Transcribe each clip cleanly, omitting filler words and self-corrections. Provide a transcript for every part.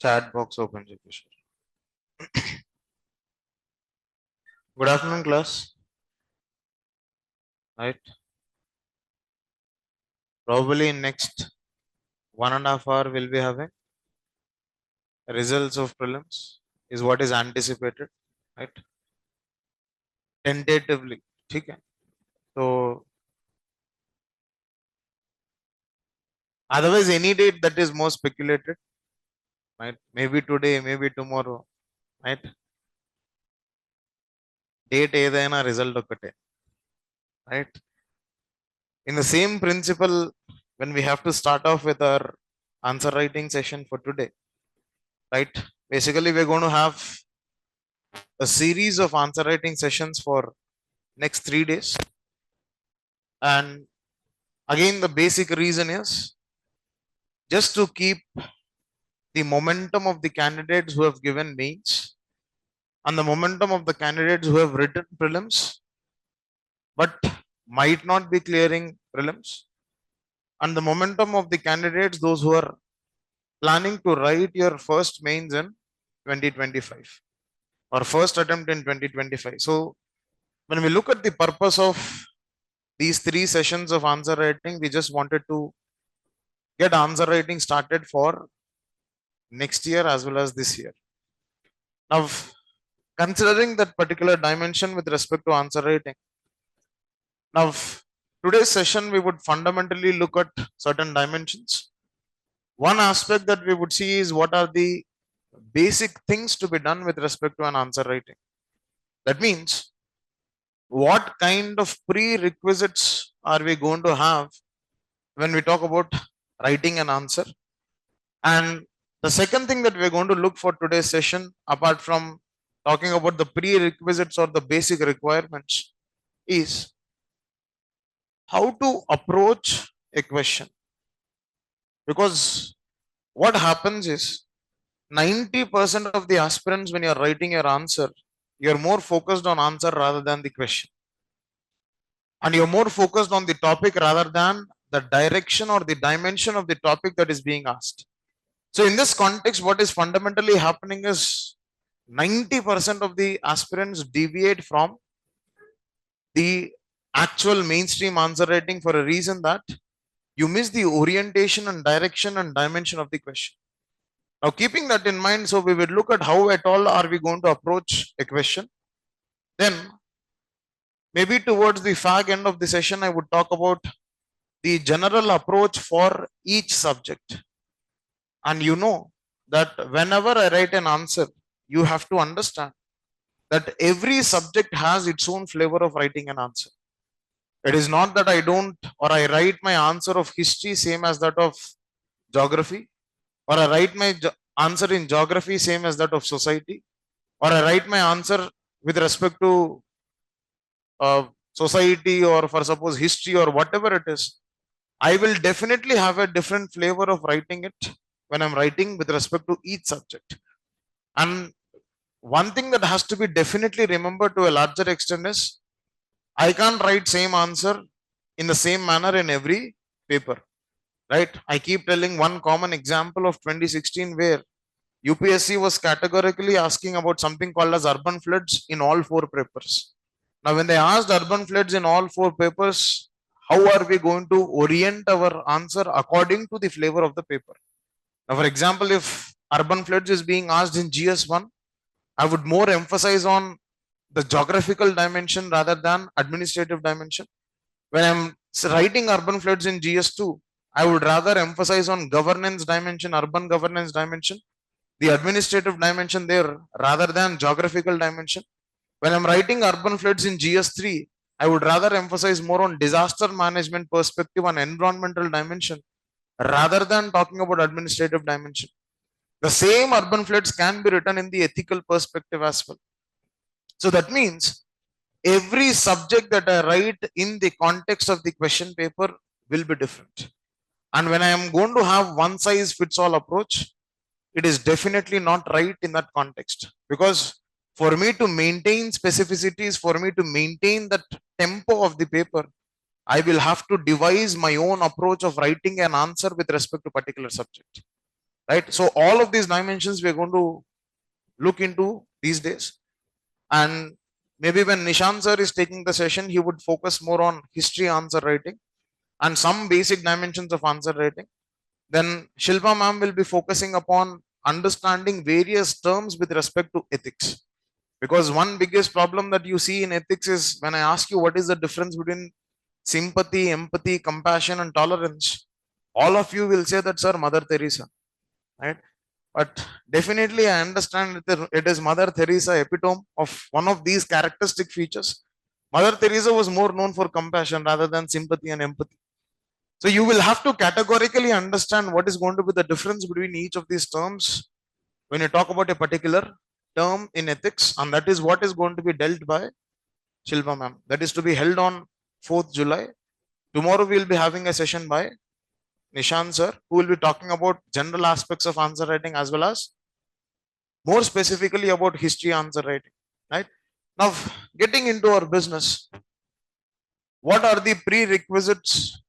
Chat box open చేసి. Good afternoon, class. Right. Probably in next 1.5 hour we'll be having results of prelims is what is anticipated. Right. Tentatively. Okay. So otherwise any date that is more speculated. Right. Maybe today, maybe tomorrow. Right. Date ఏదైనా result ఒకటే. Right. In the same principle, when we have to start off with our answer writing session for today, right? Basically, we're going to have a series of answer writing sessions for next 3 days. And again, the basic reason is just to keep the momentum of the candidates who have given mains and the momentum of the candidates who have written prelims but might not be clearing prelims, and the momentum of the candidates those who are planning to write your first mains in 2025 or first attempt in 2025. So when we look at the purpose of these 3 sessions of answer writing, we just wanted to get answer writing started for next year as well as this year. Now, considering that particular dimension with respect to answer writing, now today's session we would fundamentally look at certain dimensions. One aspect that we would see is what are the basic things to be done with respect to an answer writing. That means what kind of prerequisites are we going to have when we talk about writing an answer. And the second thing that we're going to look for today's session, apart from talking about the prerequisites or the basic requirements, is how to approach a question. Because what happens is 90% of the aspirants, when you're writing your answer, you're more focused on answer rather than the question. And you're more focused on the topic rather than the direction or the dimension of the topic that is being asked. So in this context, what is fundamentally happening is 90% of the aspirants deviate from the actual mainstream answer writing for a reason that you miss the orientation and direction and dimension of the question. Now, keeping that in mind, so we will look at how at all are we going to approach a question. Then maybe towards the fag end of the session, I would talk about the general approach for each subject. And you know that whenever I write an answer, you have to understand that every subject has its own flavor of writing an answer. It is not that I don't or I write my answer of history same as that of geography, or I write my answer in geography same as that of society, or I write my answer with respect to society or for suppose history or whatever it is. I will definitely have a different flavor of writing it when I'm writing with respect to each subject. And one thing that has to be definitely remembered to a larger extent is I can't write same answer in the same manner in every paper, right? I keep telling one common example of 2016 where UPSC was categorically asking about something called as urban floods in all 4 papers. Now, when they asked urban floods in all 4 papers, how are we going to orient our answer according to the flavor of the paper? Now, for example, if urban floods is being asked in GS1, I would more emphasize on the geographical dimension rather than administrative dimension. When I'm writing urban floods in GS2, I would rather emphasize on governance dimension, urban governance dimension, the administrative dimension there rather than geographical dimension. When I'm writing urban floods in GS3, I would rather emphasize more on disaster management perspective and environmental dimension rather than talking about administrative dimension. The same urban floods can be written in the ethical perspective as well. So that means every subject that I write in the context of the question paper will be different. And when I am going to have one size fits all approach, it is definitely not right in that context. Because for me to maintain specificities, for me to maintain that tempo of the paper, I will have to devise my own approach of writing an answer with respect to particular subject. right? So all of these dimensions we're going to look into these days. And maybe when Nishant sir is taking the session, he would focus more on history answer writing and some basic dimensions of answer writing. Then Shilpa ma'am will be focusing upon understanding various terms with respect to ethics. Because one biggest problem that you see in ethics is when I ask you what is the difference between sympathy, empathy, compassion, and tolerance, all of you will say that, sir, Mother Teresa, right? But definitely, I understand that it is Mother Teresa epitome of one of these characteristic features. Mother Teresa was more known for compassion rather than sympathy and empathy. So you will have to categorically understand what is going to be the difference between each of these terms when you talk about a particular term in ethics, and that is what is going to be dealt by Shilpa ma'am. That is to be held on 4th July. Tomorrow we will be having a session by Nishant sir, who will be talking about general aspects of answer writing as well as more specifically about history answer writing. Right now, getting into our business, what are the prerequisites?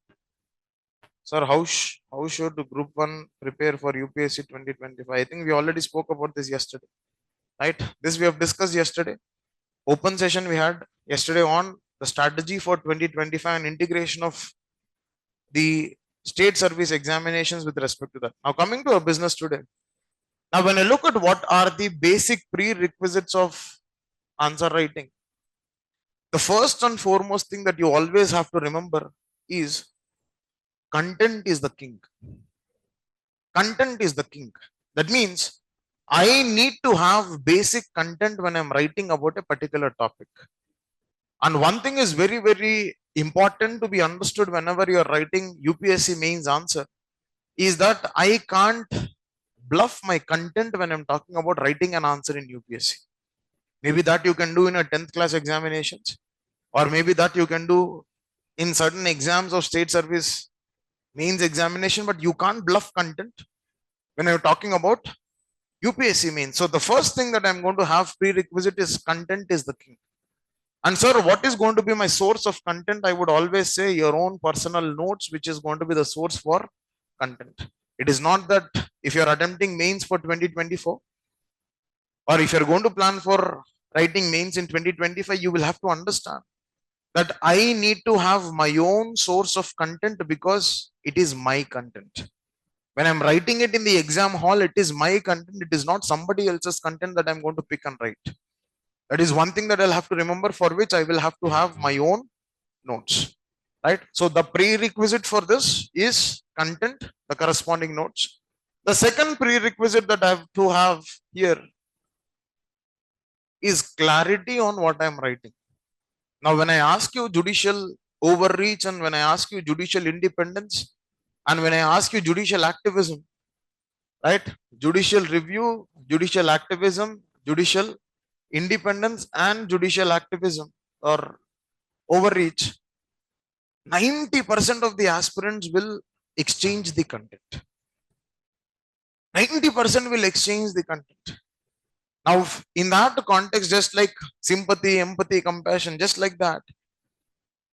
Sir, how should Group 1 prepare for UPSC 2025? I think we already spoke about this yesterday, right? This we have discussed yesterday. Open session we had yesterday on the strategy for 2025 and integration of the state service examinations with respect to that. Now, coming to a business today. Now, when I look at what are the basic prerequisites of answer writing, the first and foremost thing that you always have to remember is content is the king. Content is the king. That means I need to have basic content when I'm writing about a particular topic. And one thing is very, very important to be understood whenever you're writing UPSC mains answer is that I can't bluff my content when I'm talking about writing an answer in UPSC. Maybe that you can do in a 10th class examinations, or maybe that you can do in certain exams of state service mains examination, but you can't bluff content when I'm talking about UPSC mains. So the first thing that I'm going to have prerequisite is content is the king. And sir, what is going to be my source of content? I would always say your own personal notes, which is going to be the source for content. It is not that if you're attempting mains for 2024, or if you're going to plan for writing mains in 2025, you will have to understand that I need to have my own source of content because it is my content. When I'm writing it in the exam hall, it is my content. It is not somebody else's content that I'm going to pick and write. That is one thing that I'll have to remember, for which I will have to have my own notes. Right. So the prerequisite for this is content, the corresponding notes. The second prerequisite that I have to have here is clarity on what I'm writing. Now, when I ask you judicial overreach, and when I ask you judicial independence, and when I ask you judicial activism, right? Judicial review, judicial activism, judicial independence, and judicial activism or overreach, 90% of the aspirants will exchange the content. 90% will exchange the content. Now, in that context, just like sympathy, empathy, compassion, just like that,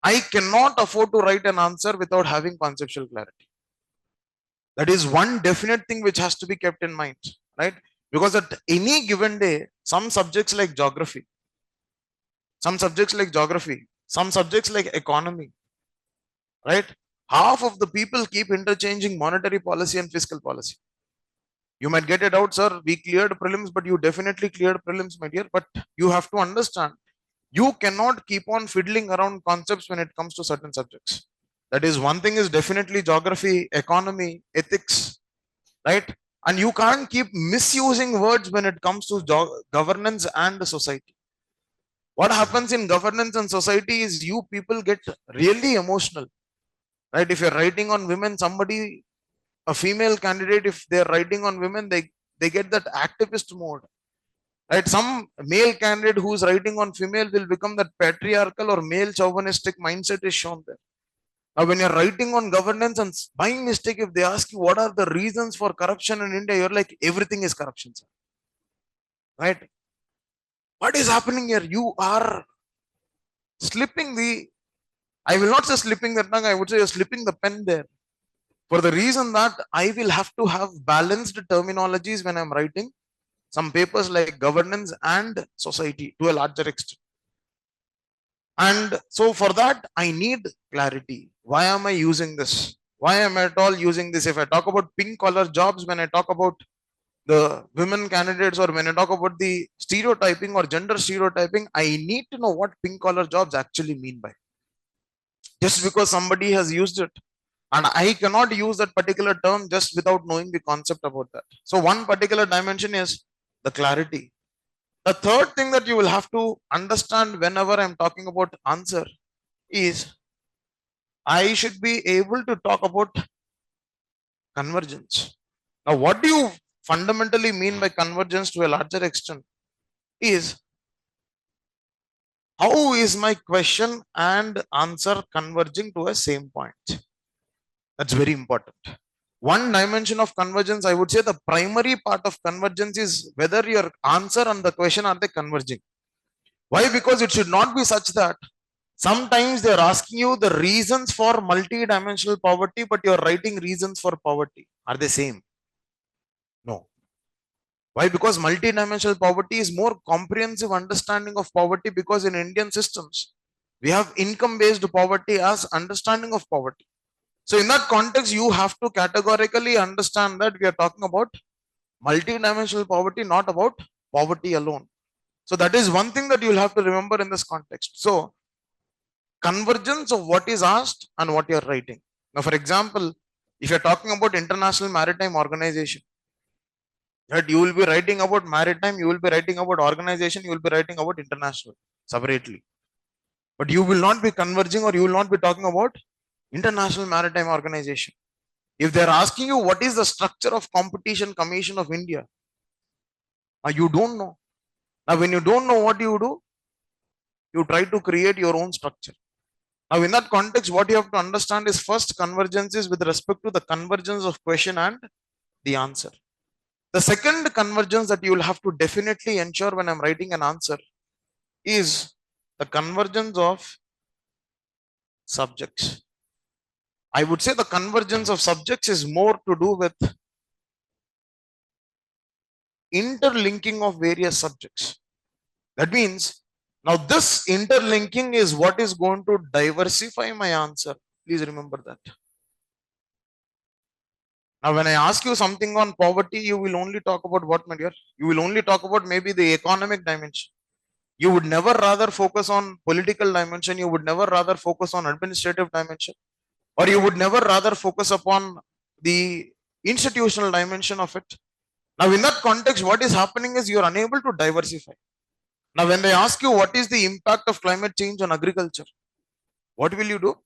I cannot afford to write an answer without having conceptual clarity. That is one definite thing which has to be kept in mind, right? Because at any given day, some subjects like geography, some subjects like economy, right? Half of the people keep interchanging monetary policy and fiscal policy. You might get it out, sir. We cleared prelims, but you definitely cleared prelims, my dear. But you have to understand, you cannot keep on fiddling around concepts when it comes to certain subjects. That is one thing is definitely geography, economy, ethics, right? And you can't keep misusing words when it comes to governance and society. What happens in governance and society is you people get really emotional, right? If you're writing on women, somebody, a female candidate, if they're writing on women, they get that activist mode, right? Some male candidate who's writing on female will become that patriarchal or male chauvinistic mindset is shown there. Now, when you're writing on governance, and by mistake, if they ask you what are the reasons for corruption in India, you're like, everything is corruption, sir. Right? What is happening here? You are slipping the, I will not say slipping the tongue, I would say you're slipping the pen there. for the reason that I will have to have balanced terminologies when I'm writing some papers like governance and society to a larger extent. And so for that, I need clarity. Why am I using this? Why am I at all using this? If I talk about pink collar jobs, when I talk about the women candidates, or when I talk about the stereotyping or gender stereotyping, I need to know what pink collar jobs actually mean by. Just because somebody has used it, and I cannot use that particular term just without knowing the concept about that. So one particular dimension is the clarity. The third thing that you will have to understand whenever I'm talking about answer is I should be able to talk about convergence. Now, what do you fundamentally mean by convergence to a larger extent is how is my question and answer converging to a same point? That's very important. One dimension of convergence, I would say the primary part of convergence is whether your answer and the question are they converging. Why? Because it should not be such that sometimes they're asking you the reasons for multi-dimensional poverty, but you're writing reasons for poverty. Are they same? No. Why? Because multi-dimensional poverty is more comprehensive understanding of poverty, because in Indian systems, we have income-based poverty as understanding of poverty. So in that context, you have to categorically understand that we are talking about multi-dimensional poverty, not about poverty alone. So that is one thing that you'll have to remember in this context. So convergence of what is asked and what you're writing. Now, for example, if you're talking about International Maritime Organization, right, you will be writing about maritime, you will be writing about organization, you will be writing about international separately. But you will not be converging, or you will not be talking about International Maritime Organization. If they're asking you what is the structure of Competition Commission of India, you don't know. Now, when you don't know, what do? You try to create your own structure. Now, in that context, what you have to understand is first convergence is with respect to the convergence of question and the answer. The second convergence that you will have to definitely ensure when I'm writing an answer is the convergence of subjects. I would say the convergence of subjects is more to do with interlinking of various subjects. That means now this interlinking is what is going to diversify my answer. Please remember that. Now, when I ask you something on poverty, you will only talk about what, my dear? You will only talk about maybe the economic dimension. You would never rather focus on political dimension. You would never rather focus on administrative dimension, or you would never rather focus upon the institutional dimension of it. Now, in that context, what is happening is you are unable to diversify. Now, when they ask you what is the impact of climate change on agriculture, what will you do?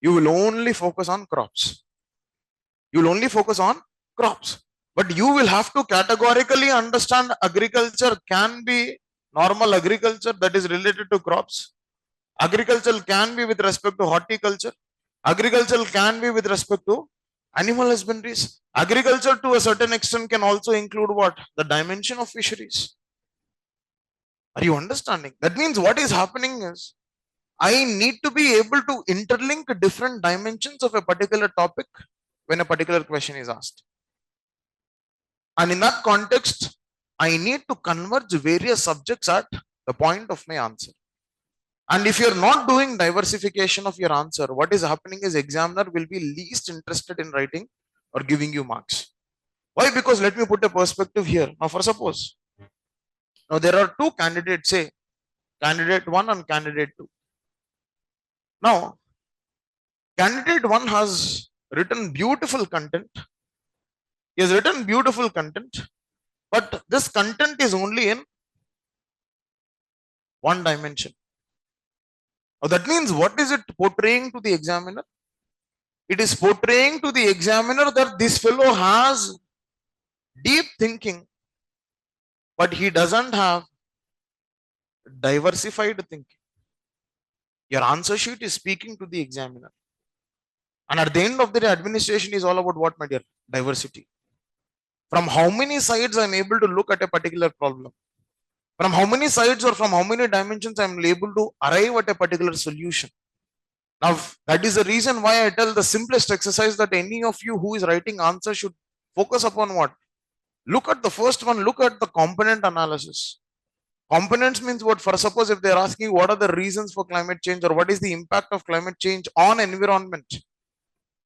You will only focus on crops. You will only focus on crops. But you will have to categorically understand agriculture can be normal agriculture that is related to crops. Agriculture can be with respect to horticulture. Agriculture can be with respect to animal husbandries. Agriculture to a certain extent can also include what? The dimension of fisheries. Are you understanding? That means what is happening is I need to be able to interlink different dimensions of a particular topic when a particular question is asked. And in that context, I need to converge various subjects at the point of my answer. And if you're not doing diversification of your answer, what is happening is examiner will be least interested in writing or giving you marks. Why? Because let me put a perspective here. Now, for suppose, now there are two candidates, say candidate 1 and candidate 2. Now, candidate 1 has written beautiful content. He has written beautiful content, but this content is only in one dimension. Now, that means what is it portraying to the examiner? It is portraying to the examiner that this fellow has deep thinking, but he doesn't have diversified thinking. Your answer sheet is speaking to the examiner. And at the end of the day, administration is all about what, my dear? Diversity. From how many sides I'm able to look at a particular problem. From how many sides or from how many dimensions I'm able to arrive at a particular solution. Now, that is the reason why I tell the simplest exercise that any of you who is writing answer should focus upon what? Look at the first one, look at the component analysis. Components means what? For suppose if they're asking what are the reasons for climate change or what is the impact of climate change on environment,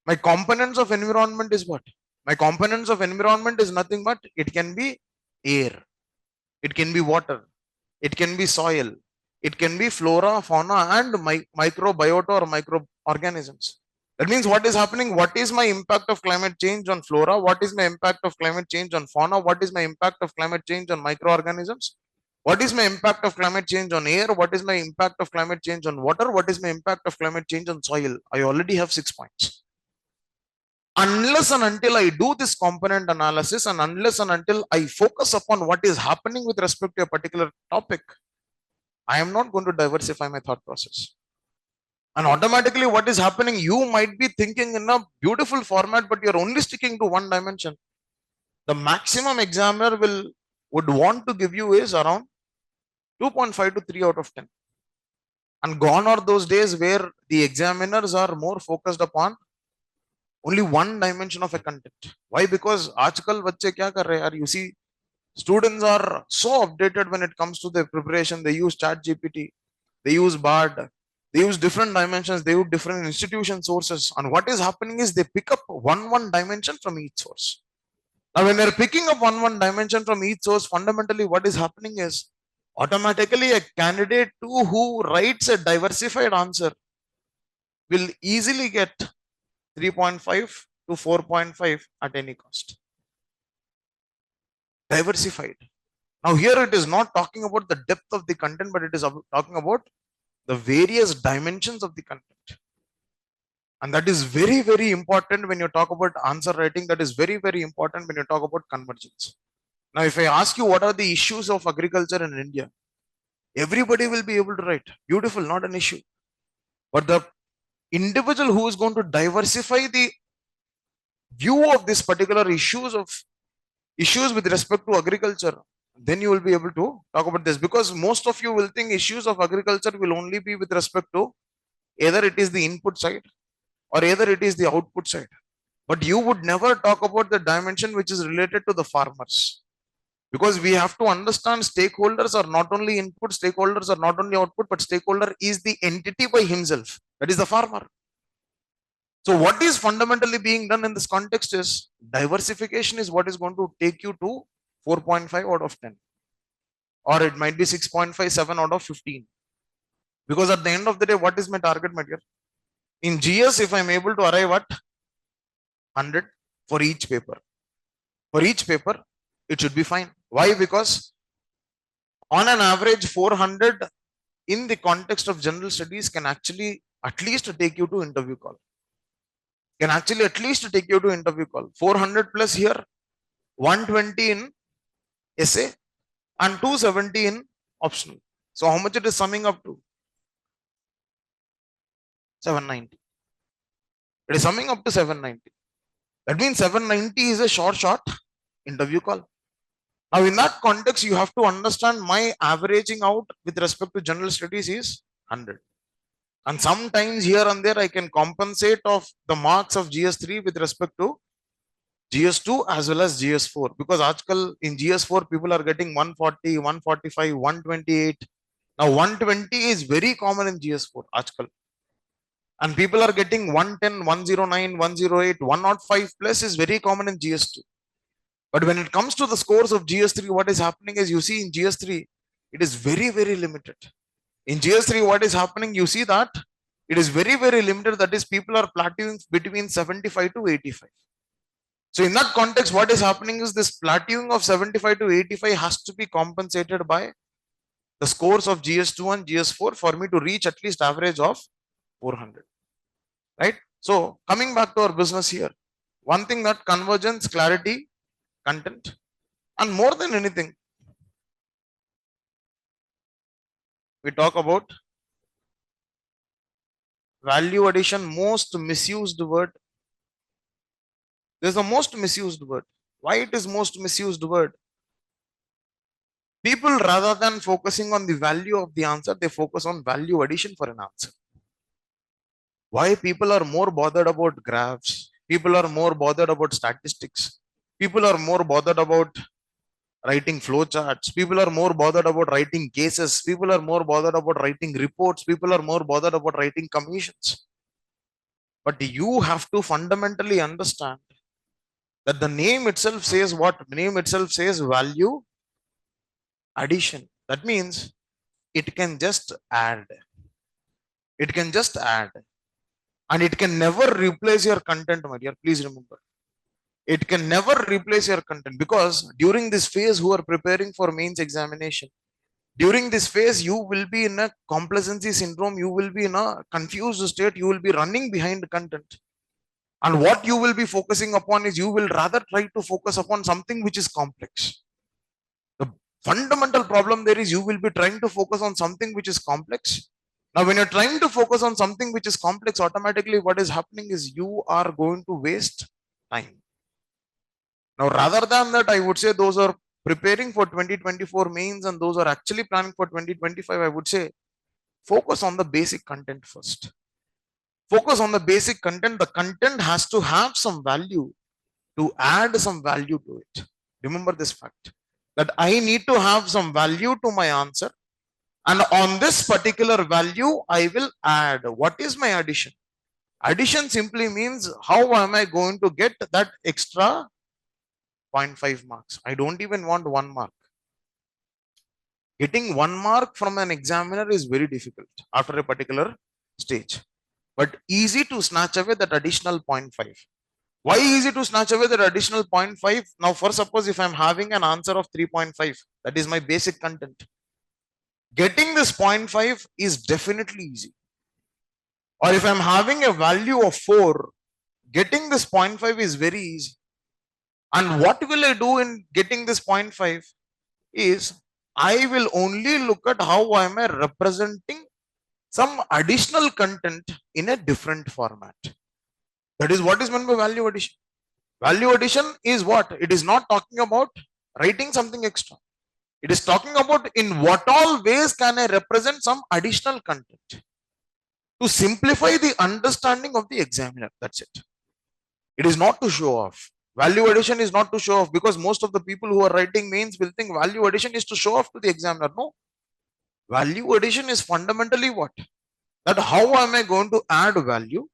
my components of environment is what? My components of environment is nothing but it can be air, it can be water, it can be soil, it can be flora, fauna, and microbiota or microorganisms. That means what is happening? What is my impact of climate change on flora? What is my impact of climate change on fauna? What is my impact of climate change on microorganisms? What is my impact of climate change on air? What is my impact of climate change on water? What is my impact of climate change on soil? I already have 6 points. Unless and until I do this component analysis and unless and until I focus upon what is happening with respect to a particular topic, I am not going to diversify my thought process. And automatically, what is happening? You might be thinking in a beautiful format, but you're only sticking to one dimension. The maximum examiner would want to give you is around 2.5 to 3 out of 10. And gone are those days where the examiners are more focused upon only one dimension of a content. Why? Because aajkal bacche kya kar rahe yaar? You see, students are so updated when it comes to their preparation. They use chat GPT, they use bard, they use different dimensions, they use different institution sources, and what is happening is they pick up one dimension from each source. Now when they're picking up one dimension from each source, fundamentally what is happening is automatically a candidate too who writes a diversified answer will easily get 3.5 to 4.5 at any cost. Diversified. Now here it is not talking about the depth of the content, but it is talking about the various dimensions of the content. And that is very, very important when you talk about answer writing. That is very, very important when you talk about convergence. Now, if I ask you what are the issues of agriculture in India, everybody will be able to write. Beautiful, not an issue. But the individual who is going to diversify the view of this particular issues with respect to agriculture, then you will be able to talk about this, because most of you will think issues of agriculture will only be with respect to either it is the input side or either it is the output side, but you would never talk about the dimension which is related to the farmers, because we have to understand stakeholders are not only input, stakeholders are not only output, but stakeholder is the entity by himself, that is the farmer. So what is fundamentally being done in this context is diversification is what is going to take you to 4.5 out of 10, or it might be 6.57 out of 15, because at the end of the day, what is my target material? In GS, if I'm able to arrive at 100 for each paper, it should be fine. Why? Because on an average, 400 in the context of general studies can actually at least take you to interview call. 400 plus here, 120 in essay and 270 in optional. So how much it is summing up to? 790. It is summing up to 790. That means 790 is a short interview call. Now in that context, you have to understand my averaging out with respect to general studies is 100. And sometimes here and there, I can compensate of the marks of GS3 with respect to GS2 as well as GS4. Because article in GS4, people are getting 140, 145, 128. Now 120 is very common in GS4 article. And people are getting 110, 109, 108, 105 plus is very common in GS2. But when it comes to the scores of GS3, what is happening is you see in GS3, it is very, very limited. In GS3, what is happening? You see that it is very, very limited. That is, people are plateauing between 75 to 85. So in that context, what is happening is this plateauing of 75 to 85 has to be compensated by the scores of GS2 and GS4 for me to reach at least average of 400. Right? So coming back to our business here, one thing that convergence, clarity, content, and more than anything, we talk about value addition, most misused word. There's the most misused word. Why it is most misused word? People, rather than focusing on the value of the answer, they focus on value addition for an answer. Why people are more bothered about graphs? People are more bothered about statistics. People are more bothered about writing flowcharts. People are more bothered about writing cases. People are more bothered about writing reports. People are more bothered about writing commissions. But you have to fundamentally understand that the name itself says what? The name itself says value addition. That means it can just add. It can just add. And it can never replace your content, my dear. Please remember. It can never replace your content, because during this phase who are preparing for mains examination, during this phase you will be in a complacency syndrome, you will be in a confused state, you will be running behind content. And what you will be focusing upon is, you will rather try to focus upon something which is complex. The fundamental problem there is, you will be trying to focus on something which is complex. Now, when you're trying to focus on something which is complex, automatically what is happening is you are going to waste time. Now, rather than that, I would say those are preparing for 2024 mains and those are actually planning for 2025, I would say focus on the basic content first. Focus on the basic content. The content has to have some value, to add some value to it. Remember this fact, that I need to have some value to my answer. And on this particular value, I will add. What is my addition? Addition simply means, how am I going to get that extra 0.5 marks? I don't even want 1 mark. Getting 1 mark from an examiner is very difficult after a particular stage, but easy to snatch away that additional 0.5. Why easy to snatch away that additional 0.5? Now, for suppose if I'm having an answer of 3.5, that is my basic content. Getting this 0.5 is definitely easy. Or if I'm having a value of 4, getting this 0.5 is very easy. And what will I do in getting this 0.5 is, I will only look at how am I representing some additional content in a different format. That is what is meant by value addition. Value addition is what? It is not talking about writing something extra. It is talking about in what all ways can I represent some additional content to simplify the understanding of the examiner. That's it. It is not to show off. Value addition is not to show off, because most of the people who are writing mains will think value addition is to show off to the examiner. No. Value addition is fundamentally what? That how am I going to add value,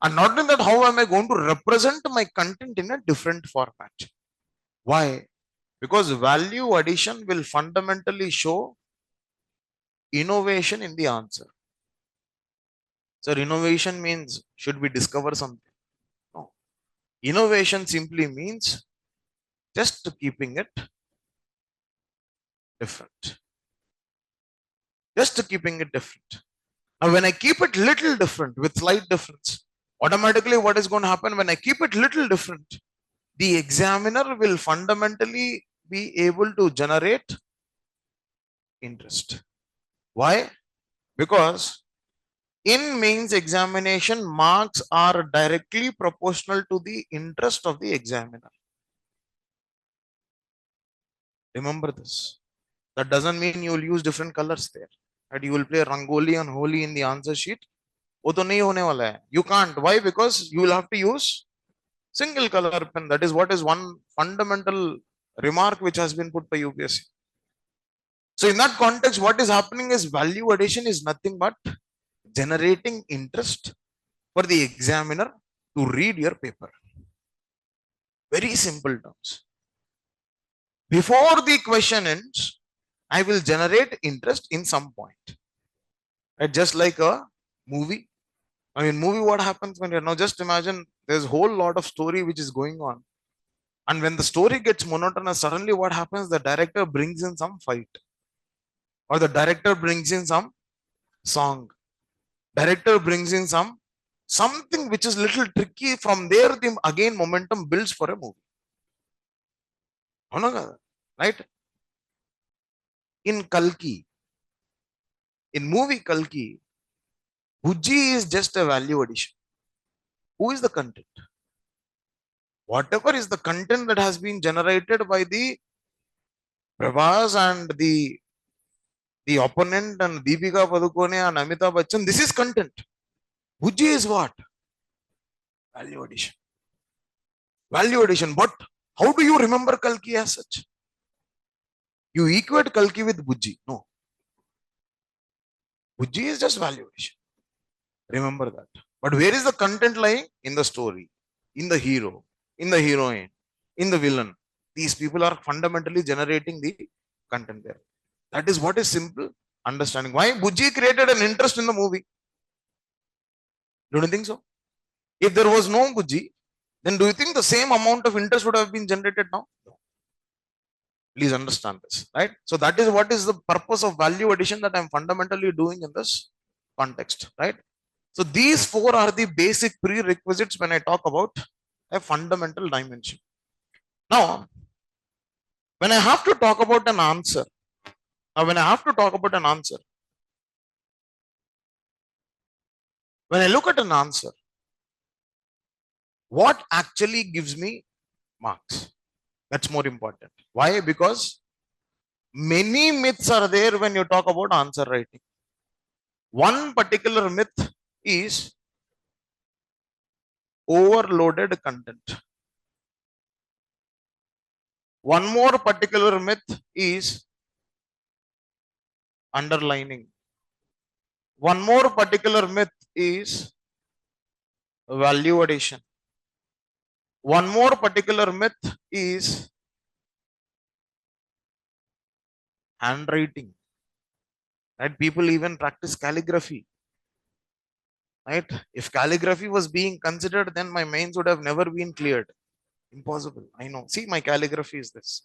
and not in that how am I going to represent my content in a different format. Why? Because value addition will fundamentally show innovation in the answer. So innovation means, should we discover something? No. Innovation simply means just keeping it different. Just keeping it different. Now, when I keep it little different with slight difference, automatically what is going to happen when I keep it little different? The examiner will fundamentally be able to generate interest. Why? Because in mains examination, marks are directly proportional to the interest of the examiner. Remember this. That doesn't mean you will use different colors there. And you will play Rangoli and Holi in the answer sheet. वो तो नहीं होने वाला है. You can't. Why? Because you will have to use single color pen. That is what is one fundamental remark which has been put by UPSC. So in that context, what is happening is, value addition is nothing but generating interest for the examiner to read your paper. Very simple terms. Before the question ends, I will generate interest in some point. Right? Just like a movie. I mean, movie, what happens when you're now, just imagine there's a whole lot of story which is going on. And when the story gets monotonous, suddenly what happens? The director brings in some fight. Or the director brings in some song. Director brings in something which is little tricky. From there, the again momentum builds for a movie. Right? In Kalki, in movie Kalki, Bujji is just a value addition. Who is the content? Whatever is the content that has been generated by the Prabhas and the opponent and Deepika Padukone and Amitabh Bachchan, this is content. Bujji is what? Value addition. Value addition. But how do you remember Kalki as such? You equate Kalki with Bujji. No. Bujji is just value addition. Remember that. But where is the content lying? In the story, in the hero, in the heroine, in the villain. These people are fundamentally generating the content there. That is what is simple understanding. Why Bujji created an interest in the movie? Don't you think so? If there was no Bujji, then do you think the same amount of interest would have been generated now? No. Please understand this, right? So that is what is the purpose of value addition that I'm fundamentally doing in this context, right? So these four are the basic prerequisites when I talk about a fundamental dimension. Now, when I have to talk about an answer, when I look at an answer, what actually gives me marks? That's more important. Why? Because many myths are there when you talk about answer writing. One particular myth is overloaded content. One more particular myth is underlining. One more particular myth is value addition. One more particular myth is handwriting. Right? People even practice calligraphy. Right? If calligraphy was being considered, then my mains would have never been cleared. Impossible. I know. See, my calligraphy is this.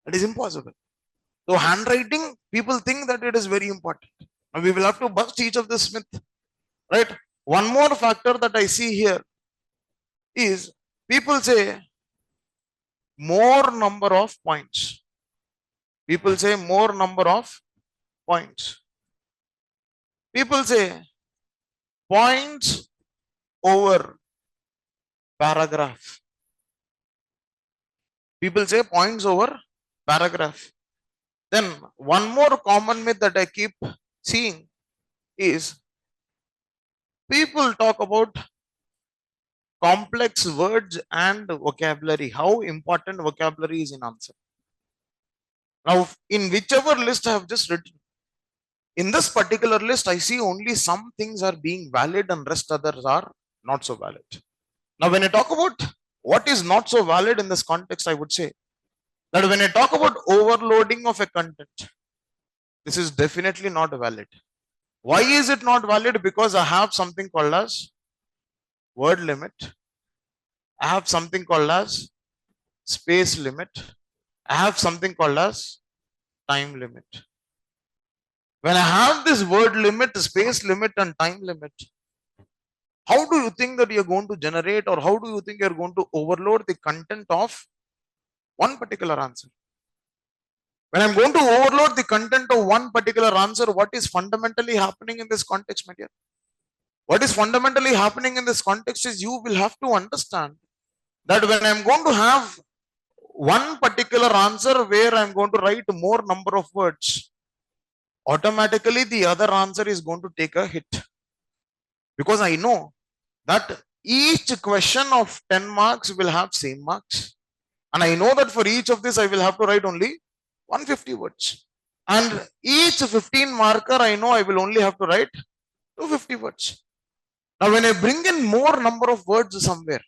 It is impossible. So handwriting, people think that it is very important. Now we will have to bust each of this myth. Right? One more factor that I see here is people say more number of points. People say more number of points. People say points over paragraph. People say points over paragraph. Then one more common myth that I keep seeing is people talk about complex words and vocabulary, how important vocabulary is in answer. Now, in whichever list I have just written, in this particular list, I see only some things are being valid and rest others are not so valid. Now, when I talk about what is not so valid in this context, I would say that when I talk about overloading of a content, this is definitely not valid. Why is it not valid? Because I have something called as word limit. I have something called as space limit. I have something called as time limit. When I have this word limit, space limit, and time limit, how do you think that you're going to generate, or how do you think you're going to overload the content of one particular answer? When I'm going to overload the content of one particular answer, what is fundamentally happening in this context, my dear? What is fundamentally happening in this context is you will have to understand that when I'm going to have one particular answer where I'm going to write more number of words, automatically the other answer is going to take a hit. Because I know that each question of 10 marks will have same marks. And I know that for each of this, I will have to write only 150 words. And each 15 marker, I know I will only have to write 250 words. Now, when I bring in more number of words somewhere,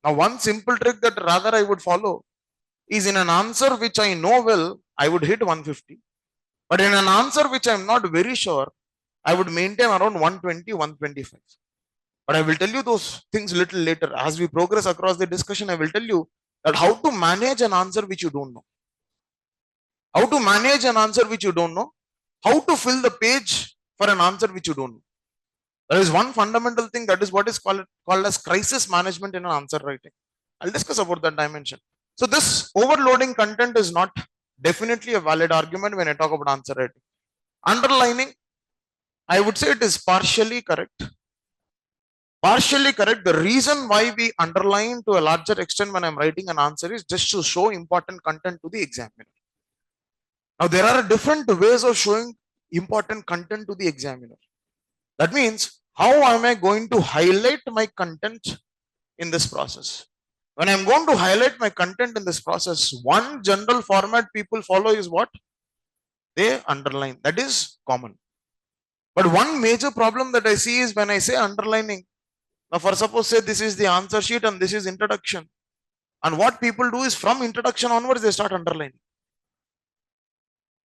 now one simple trick that rather I would follow is in an answer which I know well, I would hit 150. But in an answer which I'm not very sure, I would maintain around 120, 125. But I will tell you those things little later. As we progress across the discussion, I will tell you that how to manage an answer which you don't know. How to manage an answer which you don't know. How to fill the page for an answer which you don't know. There is one fundamental thing, that is what is called as crisis management in an answer writing. I'll discuss about that dimension. So this overloading content is not definitely a valid argument when I talk about answer writing. Underlining, I would say it is partially correct. Partially correct. The reason why we underline to a larger extent when I'm writing an answer is just to show important content to the examiner. Now, there are different ways of showing important content to the examiner. That means, how am I going to highlight my content in this process? When I'm going to highlight my content in this process, one general format people follow is what? They underline. That is common. But one major problem that I see is when I say underlining. Now, for suppose say this is the answer sheet and this is introduction. And what people do is from introduction onwards, they start underlining.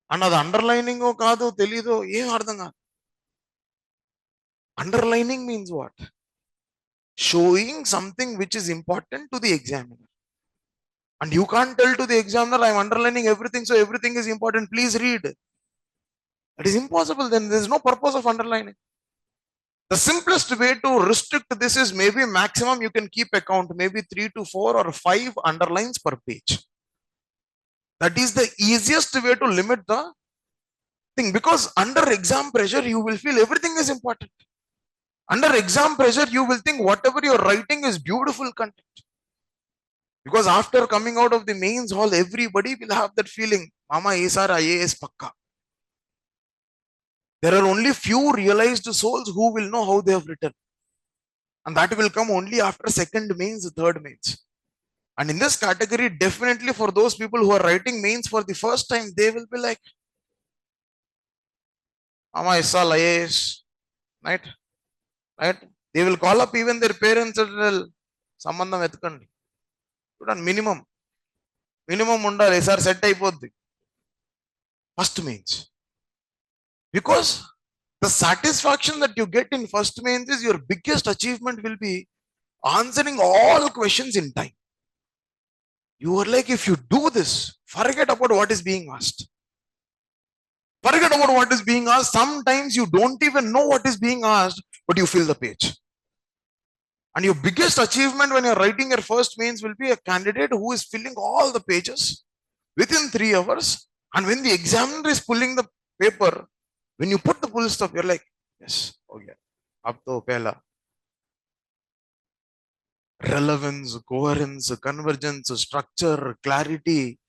And the underlining kaado telido em ardham kaadu. Underlining means what? Showing something which is important to the examiner. And you can't tell to the examiner, I'm underlining everything, so everything is important, please read. That is impossible. Then there is no purpose of underlining. The simplest way to restrict this is maybe maximum you can keep account, maybe 3 to 4 or 5 underlines per page. That is the easiest way to limit the thing, because under exam pressure, you will feel everything is important. Under exam pressure, you will think whatever you're writing is beautiful content. Because after coming out of the mains hall, everybody will have that feeling, Mama ASR IAS Pakka. There are only few realized souls who will know how they have written. And that will come only after second mains, third mains. And in this category, definitely for those people who are writing mains for the first time, they will be like, Mama ASR IAS, right? Right? They will call up even their parents and tell, Sambandham etkandi. Minimum undali, sir, set ayipoddi. First mains. Because the satisfaction that you get in first mains is your biggest achievement will be answering all questions in time. You are like, if you do this, forget about what is being asked. Forget about what is being asked. Sometimes you don't even know what is being asked, but you fill the page. And your biggest achievement when you're writing your first mains will be a candidate who is filling all the pages within 3 hours. And when the examiner is pulling the paper, when you put the full stop, you're like, yes, okay. Ab to pehla. Relevance, coherence, convergence, structure, clarity,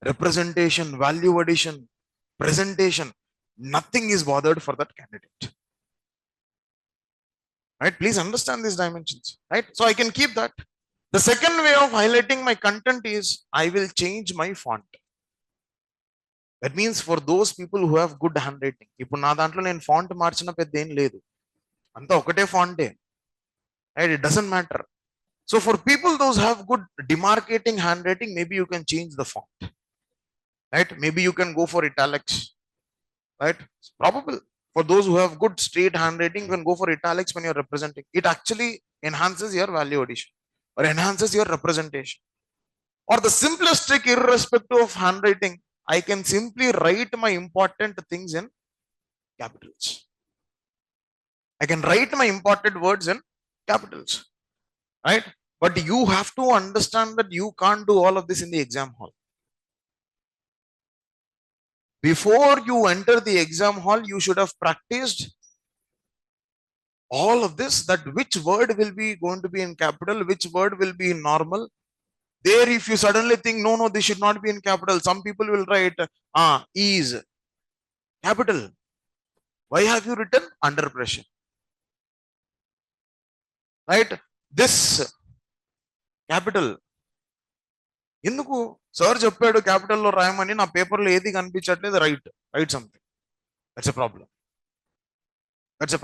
representation, value addition, presentation. Nothing is bothered for that candidate. Right? Please understand these dimensions. Right? So I can keep that. The second way of highlighting my content is I will change my font. That means for those people who have good handwriting. ఇప్పుడు నా దాంట్లో నేను font మార్చిన పెద్ద ఏం లేదు. అంతా ఒకటే ఫాంటే. Right? It doesn't matter. So for people those have good demarcating handwriting, maybe you can change the font. Right? Maybe you can go for italics. Right? It's probable. For those who have good straight handwriting, you can go for italics when you're representing. It actually enhances your value addition or enhances your representation. Or the simplest trick, irrespective of handwriting, I can simply write my important things in capitals. I can write my important words in capitals. Right? But you have to understand that you can't do all of this in the exam hall. Before you enter the exam hall, you should have practiced all of this, that which word will be going to be in capital, which word will be in normal. There, if you suddenly think, no, this should not be in capital, some people will write, is capital. Why have you written under pressure? Right? This capital. ఎందుకు sir చెప్పాడు క్యాపిటల్లో రాయమని, నా పేపర్లో ఏది కనిపించట్లేదు, write something. That's a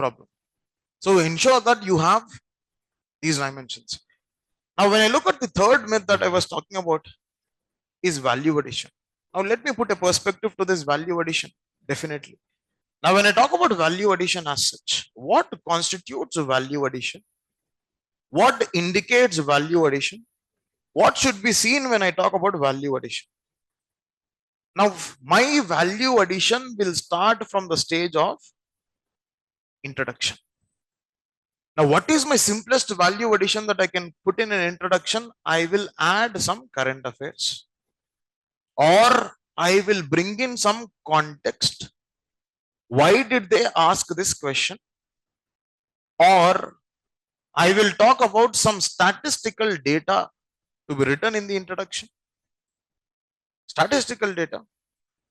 problem. So ensure that you have these dimensions. Now when I look at the third myth that I was talking about is value addition. Now let me put a perspective to this value addition. Definitely. Now when I talk about value addition as such, what constitutes value addition? What indicates value addition? What should be seen when I talk about value addition? Now, my value addition will start from the stage of introduction. Now, what is my simplest value addition that I can put in an introduction? I will add some current affairs, or I will bring in some context. Why did they ask this question? Or I will talk about some statistical data to be written in the introduction. Statistical data.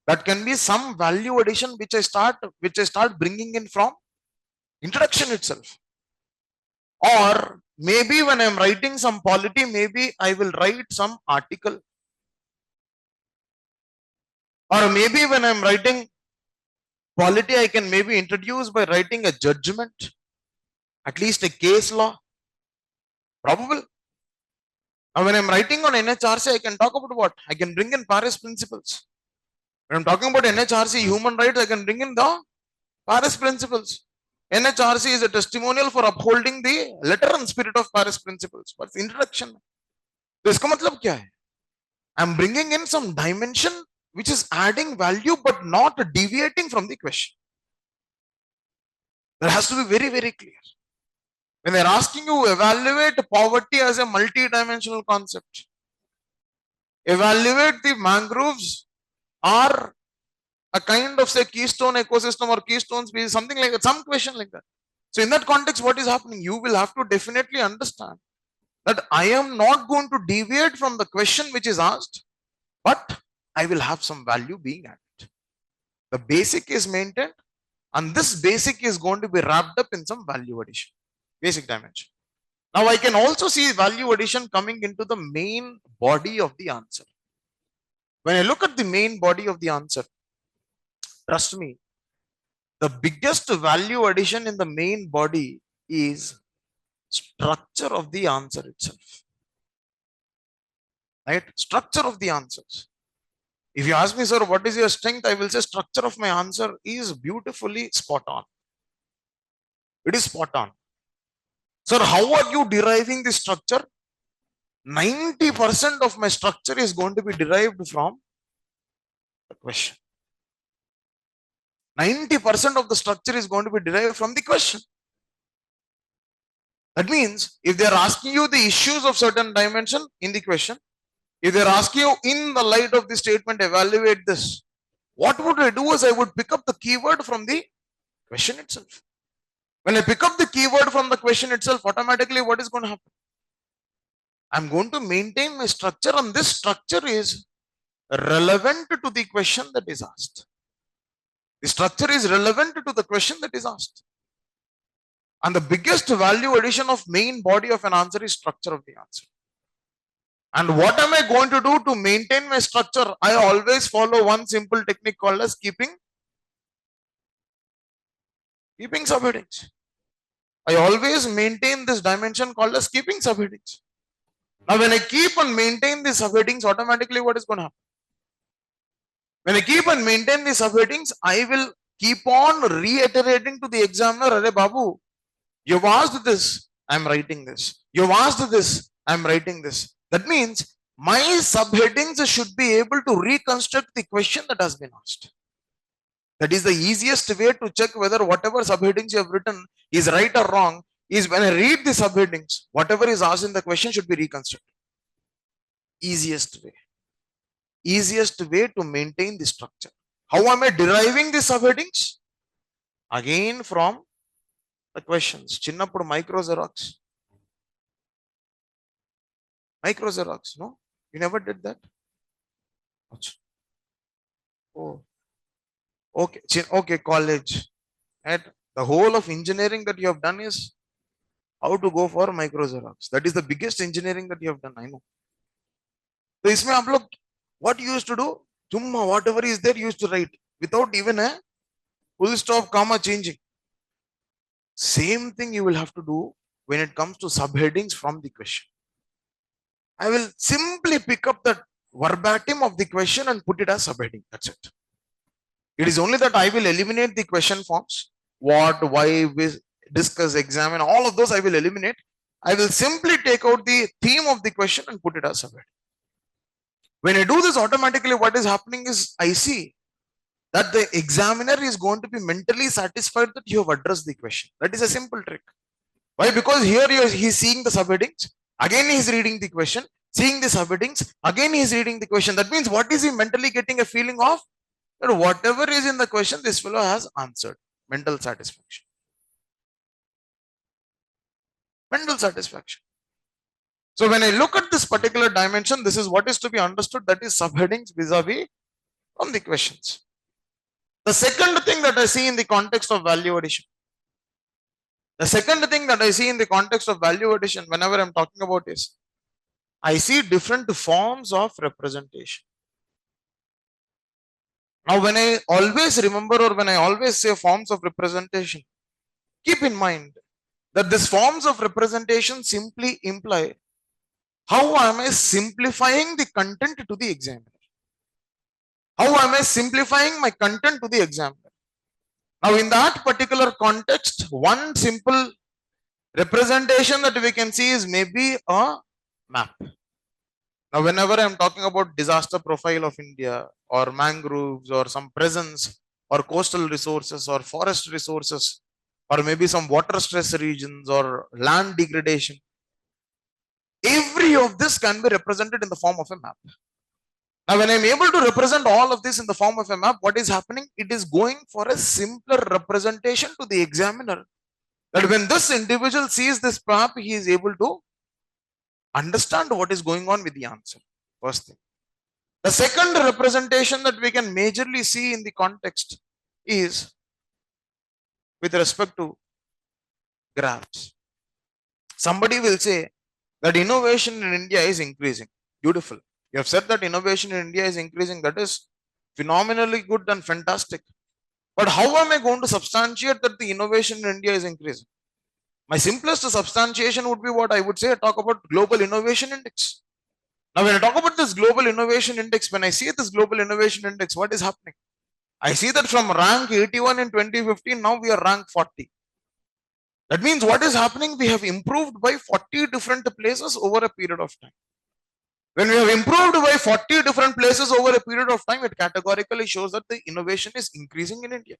That can be some value addition which I start bringing in from introduction itself. Or maybe when I'm writing some polity, maybe I will write some article. Or maybe when I'm writing polity, I can maybe introduce by writing a judgment, at least a case law. Probable. Now, when I'm writing on NHRC, I can talk about what? I can bring in Paris principles. When I'm talking about NHRC human rights, I can bring in the Paris principles. NHRC is a testimonial for upholding the letter and spirit of Paris principles. But introduction. तो इसका मतलब क्या है? I'm bringing in some dimension which is adding value but not deviating from the question. That has to be very, very clear. When they're asking you, evaluate poverty as a multi-dimensional concept. Evaluate the mangroves are a kind of, say, keystone ecosystem or keystone species, something like that, some question like that. So in that context, what is happening? You will have to definitely understand that I am not going to deviate from the question which is asked, but I will have some value being added. The basic is maintained, and this basic is going to be wrapped up in some value addition, basic dimension. Now I can also see value addition coming into the main body of the answer. When I look at the main body of the answer, trust me, the biggest value addition in the main body is structure of the answer itself. Right? Structure of the answers. If you ask me, sir, what is your strength? I will say structure of my answer is beautifully spot on. It is spot on. Sir, how are you deriving the structure? 90% of my structure is going to be derived from the question. 90% of the structure is going to be derived from the question. That means if they are asking you the issues of certain dimension in the question, if they are asking you in the light of the statement, evaluate this, what would I do is I would pick up the keyword from the question itself. When I pick up the keyword from the question itself, automatically what is going to happen? I'm going to maintain my structure, and this structure is relevant to the question that is asked. The structure is relevant to the question that is asked. And the biggest value addition of main body of an answer is structure of the answer. And what am I going to do to maintain my structure? I always follow one simple technique called as keeping subheadings. I always maintain this dimension called as keeping subheadings. Now, when I keep and maintain the subheadings, automatically what is going to happen? When I keep and maintain the subheadings, I will keep on reiterating to the examiner, Arey Babu, you've asked this, I'm writing this. You've asked this, I'm writing this. That means my subheadings should be able to reconstruct the question that has been asked. That is the easiest way to check whether whatever subheadings you have written is right or wrong, is when I read the subheadings, whatever is asked in the question should be reconstructed. Easiest way. Easiest way to maintain the structure. How am I deriving the subheadings? Again from the questions. Chinnappudu micro Xerox. Micro Xerox, no? You never did that? Oh, okay. Okay, college. And the whole of engineering that you have done is how to go for micro Xerox. That is the biggest engineering that you have done, I know. So, isme aap log, what you used to do? Chumma, whatever is there, you used to write without even a full stop, comma changing. Same thing you will have to do when it comes to subheadings from the question. I will simply pick up the verbatim of the question and put it as subheading. That's it. It is only that I will eliminate the question forms. What, why, discuss, examine, all of those I will eliminate. I will simply take out the theme of the question and put it as subheading. When I do this, automatically what is happening is I see that the examiner is going to be mentally satisfied that you have addressed the question. That is a simple trick. Why? Because here he is seeing the subheadings. Again he is reading the question. Seeing the subheadings. Again he is reading the question. That means what is he mentally getting a feeling of? That whatever is in the question, this fellow has answered. Mental satisfaction. Mental satisfaction. So when I look at this particular dimension, this is what is to be understood, that is subheadings vis-a-vis from the questions. The second thing that I see in the context of value addition, The second thing that I see in the context of value addition, whenever I'm talking about is, I see different forms of representation. Now, when I always remember or when I always say forms of representation, keep in mind that these forms of representation simply imply how am I simplifying the content to the examiner? How am I simplifying my content to the examiner? Now, in that particular context, one simple representation that we can see is maybe a map. Now, whenever I'm talking about disaster profile of India or mangroves or some presence or coastal resources or forest resources or maybe some water stress regions or land degradation, every of this can be represented in the form of a map. Now, when I'm able to represent all of this in the form of a map, what is happening? It is going for a simpler representation to the examiner. That when this individual sees this map, he is able to understand what is going on with the answer. First thing. The second representation that we can majorly see in the context is with respect to graphs. Somebody will say that innovation in India is increasing. Beautiful. You have said that innovation in India is increasing. That is phenomenally good and fantastic. But how am I going to substantiate that the innovation in India is increasing? My simplest substantiation would be what I would say, talk about global innovation index. Now, when I talk about this global innovation index, when I see this global innovation index, what is happening? I see that from rank 81 in 2015, now we are rank 40. That means what is happening? We have improved by 40 different places over a period of time. When we have improved by 40 different places over a period of time, it categorically shows that the innovation is increasing in India.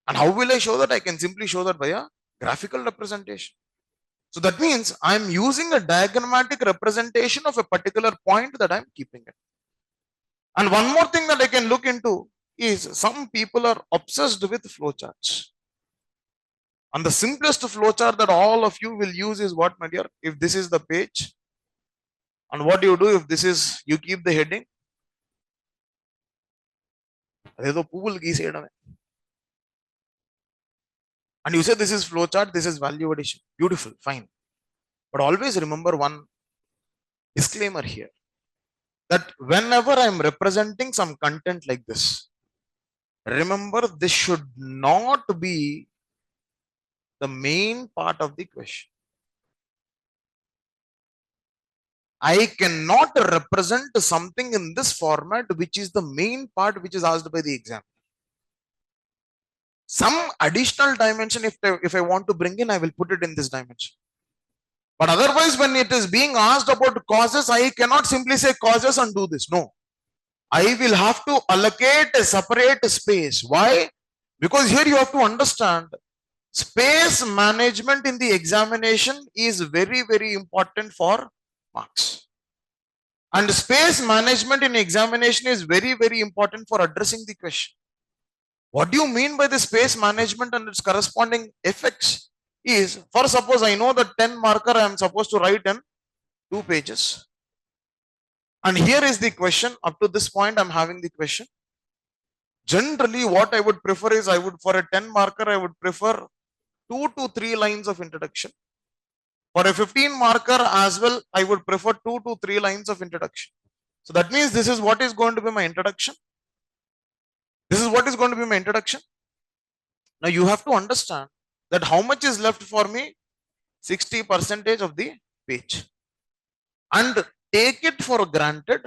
And how will I show that? I can simply show that by a graphical representation. So that means I'm using a diagrammatic representation of a particular point that I'm keeping it. And one more thing that I can look into is some people are obsessed with flowcharts. And the simplest flowchart that all of you will use is what, my dear? If this is the page, and what do you do if this is, you keep the heading. And you say this is flowchart, this is value addition. Beautiful, fine. But always remember one disclaimer here, that whenever I'm representing some content like this, remember this should not be the main part of the question. I cannot represent something in this format which is the main part which is asked by the exam. Some additional dimension, if I want to bring in, I will put it in this dimension. But otherwise, when it is being asked about causes, I cannot simply say causes and do this. No. I will have to allocate a separate space. Why? Because here you have to understand, space management in the examination is very, very important for marks. And space management in examination is very, very important for addressing the question. What do you mean by the space management and its corresponding effects? Is, for suppose I know that 10 marker I am supposed to write in 2 pages. And here is the question. Up to this point, I'm having the question. Generally, what I would prefer is, I would, for a 10 marker, I would prefer 2 to 3 lines of introduction. For a 15 marker as well, I would prefer 2 to 3 lines of introduction. So that means this is what is going to be my introduction. This is what is going to be my introduction. Now you have to understand that how much is left for me? 60% of the page. And take it for granted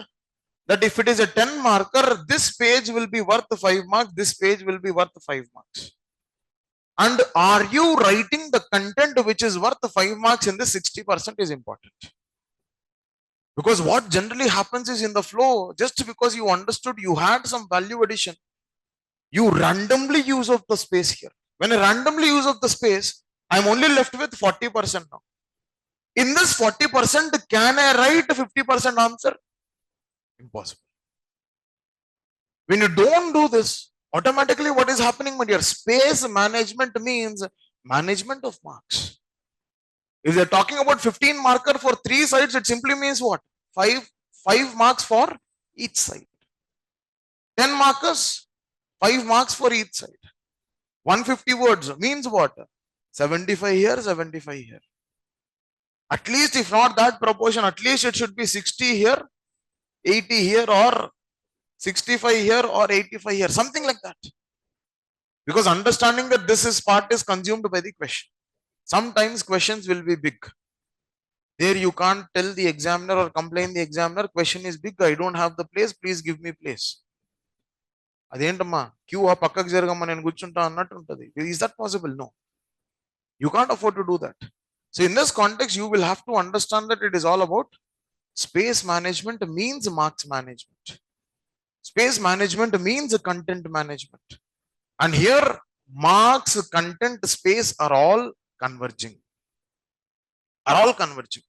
that if it is a 10 marker, this page will be worth 5 marks, this page will be worth 5 marks. And are you writing the content which is worth 5 marks in this 60% is important. Because what generally happens is, in the flow, just because you understood, you had some value addition, you randomly use of the space here. When I randomly use of the space, I'm only left with 40% now. In this 40%, can I write a 50% answer? Impossible. When you don't do this, automatically what is happening, my dear? Space management means management of marks. If they're talking about 15 marker for 3 sides, it simply means what? 5 marks for each side. 10 markers, 5 marks for each side. 150 words means what? 75 here, 75 here. At least if not that proportion, at least it should be 60 here, 80 here, or 65 here or 85 here, something like that. Because understanding that this is part is consumed by the question. Sometimes questions will be big. There you can't tell the examiner or complain the examiner, question is big, I don't have the place, please give me place. అదేంటమ్మా queue ఆ పక్కకు జరగమ్మా నేను కూర్చుంటా అన్నట్టు ఉంటుంది. Is that possible? No. You can't afford to do that. So in this context, you will have to understand that it is all about space management means marks management. Space management means content management. And here, marks, content, space are all converging. Are all converging.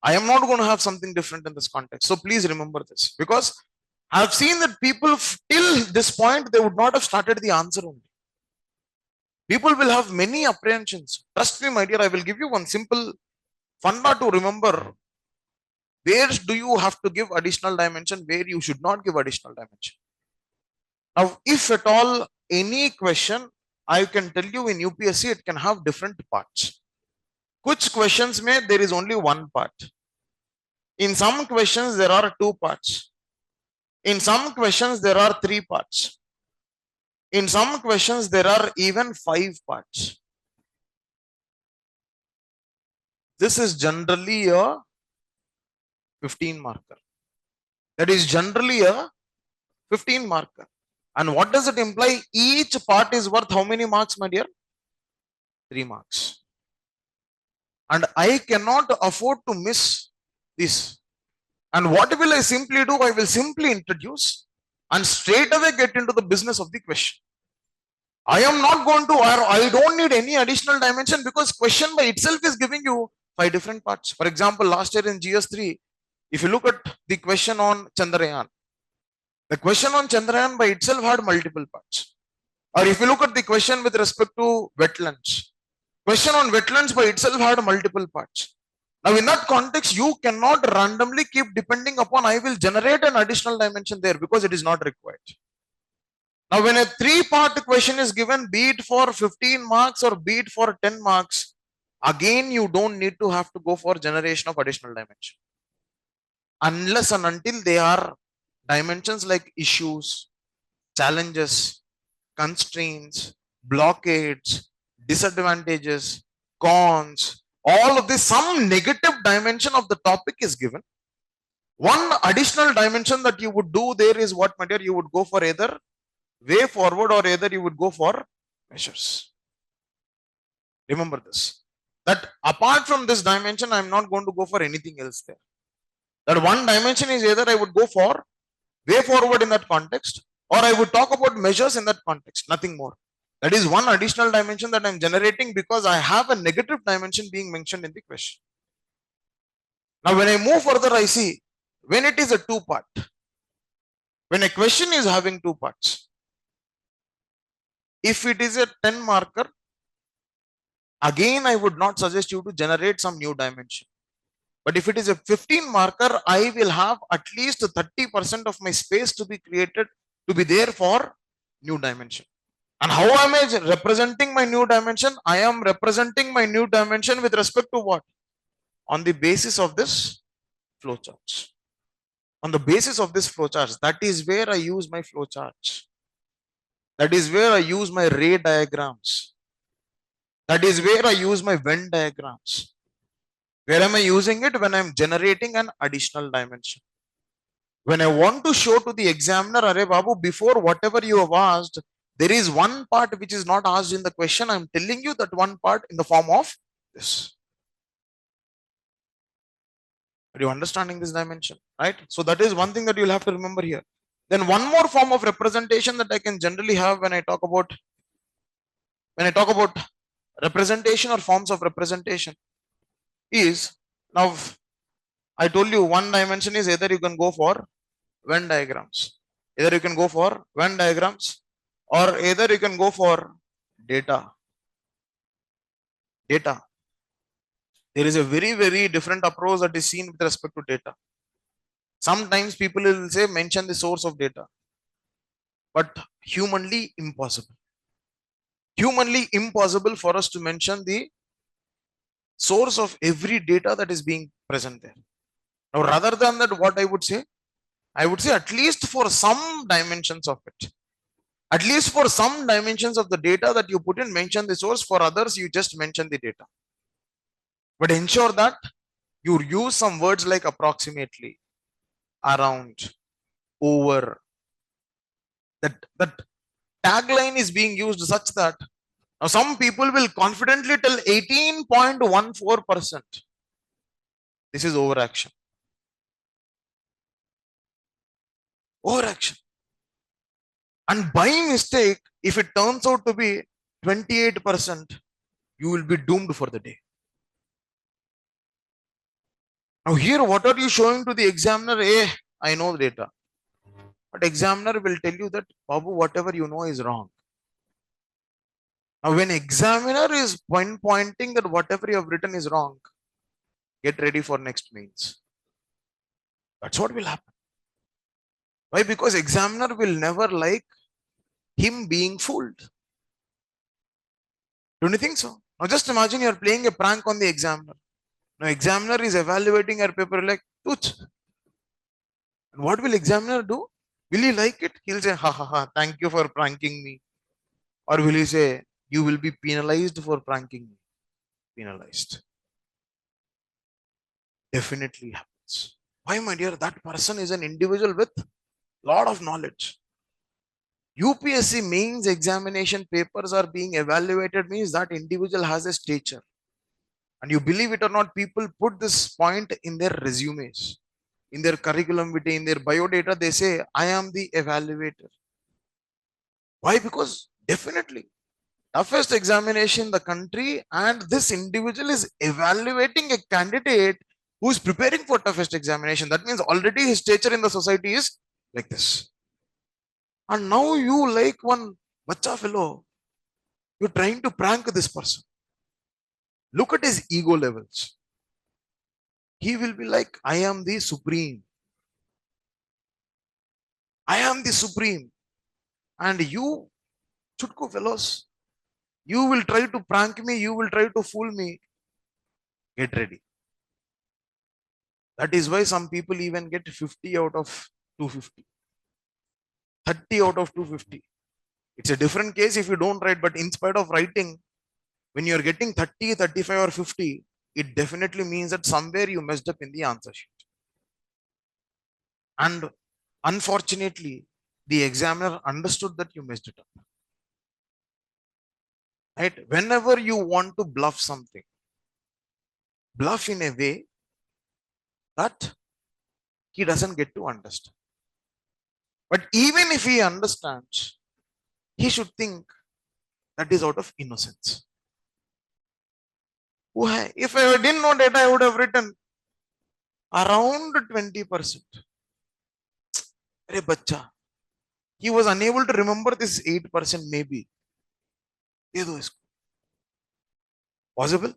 I am not going to have something different in this context. So please remember this. Because I have seen that people till this point, they would not have started the answer only. People will have many apprehensions. Trust me, my dear, I will give you one simple funda to remember. Where do you have to give additional dimension? Where you should not give additional dimension? Now, if at all any question, I can tell you in UPSC, it can have different parts. Which questions may there is only one part. In some questions, there are two parts. In some questions, there are three parts. In some questions, there are even 5 parts. This is generally a 15 marker. That is generally a 15 marker. And what does it imply? Each part is worth how many marks, my dear? 3 marks. And I cannot afford to miss this. And what will I simply do? I will simply introduce and straight away get into the business of the question. I am not going to, or I don't need any additional dimension because question by itself is giving you 5 different parts. For example, last year in GS3, if you look at the question on Chandrayaan, the question on Chandrayaan by itself had multiple parts. Or if you look at the question with respect to wetlands, question on wetlands by itself had multiple parts. Now in that context, you cannot randomly keep depending upon I will generate an additional dimension there because it is not required. Now when a 3-part question is given, be it for 15 marks or be it for 10 marks, again you don't need to have to go for generation of additional dimension. Unless and until they are dimensions like issues, challenges, constraints, blockades, disadvantages, cons, all of this, some negative dimension of the topic is given. One additional dimension that you would do there is what, my dear, you would go for either way forward or either you would go for measures. Remember this, that apart from this dimension, I am not going to go for anything else there. That one dimension is either I would go for way forward in that context or I would talk about measures in that context, nothing more. That is one additional dimension that I am generating because I have a negative dimension being mentioned in the question. Now, when I move further, I see when it is a 2-part, when a question is having 2 parts, if it is a 10 marker, again, I would not suggest you to generate some new dimension. But if it is a 15 marker, I will have at least 30% of my space to be created to be there for new dimension. And how am I representing my new dimension? I am representing my new dimension with respect to what? On the basis of this flowcharts. On the basis of this flowcharts, that is where I use my flowcharts. That is where I use my ray diagrams. That is where I use my Venn diagrams. Where am I using it? When I am generating an additional dimension. When I want to show to the examiner, Arey Babu, before whatever you have asked, there is one part which is not asked in the question. I am telling you that one part in the form of this. Are you understanding this dimension? Right? So that is one thing that you will have to remember here. Then one more form of representation that I can generally have when I talk about representation or forms of representation is, now I told you one dimension is either you can go for Venn diagrams, either you can go for Venn diagrams, or either you can go for data. There is a very, very different approach that is seen with respect to data. Sometimes people will say mention the source of data, but humanly impossible. humanly impossible for us to mention the source of every data that is being present there. Now, rather than that, what I would say at least for some dimensions of it, at least for some dimensions of the data that you put in, mention the source. For others, you just mention the data. But ensure that you use some words like approximately, around, over. That tagline is being used such that now some people will confidently tell 18.14%. This is overaction. Overaction. And by mistake, if it turns out to be 28%, you will be doomed for the day. Now here, what are you showing to the examiner? Hey, I know the data. But examiner will tell you that, Babu, whatever you know is wrong. Now when examiner is pointing that whatever you have written is wrong, get ready for next means. That's what will happen. Why? Because examiner will never like him being fooled. Don't you think so? Now just imagine you're playing a prank on the examiner. Now examiner is evaluating your paper like, Tuch. And what will examiner do? Will he like it? He'll say, ha ha ha, thank you for pranking me. Or will he say, you will be penalized for pranking me? Penalized. Definitely happens. Why, my dear? That person is an individual with lot of knowledge. UPSC mains examination papers are being evaluated means that individual has a stature. And you believe it or not, people put this point in their resumes, in their curriculum vitae, in their biodata. They say, I am the evaluator. Why? Because definitely toughest examination in the country, and this individual is evaluating a candidate who is preparing for toughest examination. That means already his stature in the society is like this. And now you, like one bacha fellow, you're trying to prank this person. Look at his ego levels. He will be like, I am the supreme. I am the supreme. And you, chutko fellows, you will try to prank me, you will try to fool me. Get ready. That is why some people even get 50 out of 250. 30 out of 250. It's a different case if you don't write, but in spite of writing, when you're getting 30, 35 or 50, it definitely means that somewhere you messed up in the answer sheet. And unfortunately, the examiner understood that you messed it up. Right? Whenever you want to bluff something, bluff in a way that he doesn't get to understand. But even if he understands, he should think that is out of innocence. If I didn't know data, I would have written around 20%. Hey, bacha. He was unable to remember this 8% maybe. Possible?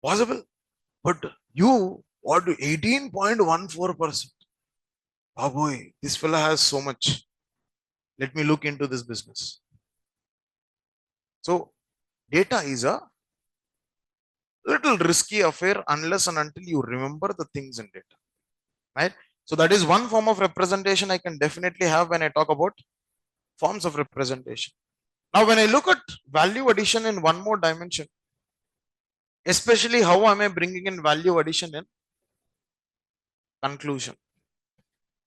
Possible. But you, what, 18.14%? Oh boy, this fella has so much. Let me look into this business. So, data is a little risky affair unless and until you remember the things in data. Right? So, that is one form of representation I can definitely have when I talk about forms of representation. Now, when I look at value addition in one more dimension, especially how am I bringing in value addition in conclusion.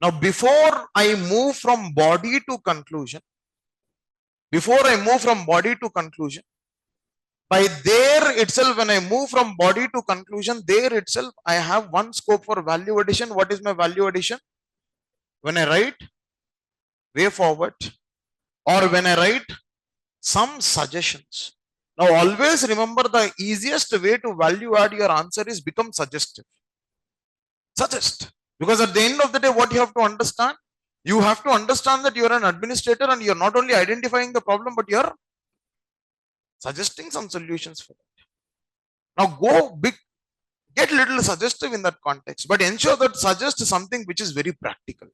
Now, before I move from body to conclusion, by there itself, when I move from body to conclusion, there itself, I have one scope for value addition. What is my value addition? When I write way forward, or when I write some suggestions. Now, always remember the easiest way to value add your answer is become suggestive. Suggest. Because at the end of the day, what you have to understand? You have to understand that you're an administrator and you're not only identifying the problem, but you're suggesting some solutions for it. Now go big, get little suggestive in that context, but ensure that suggest something which is very practical.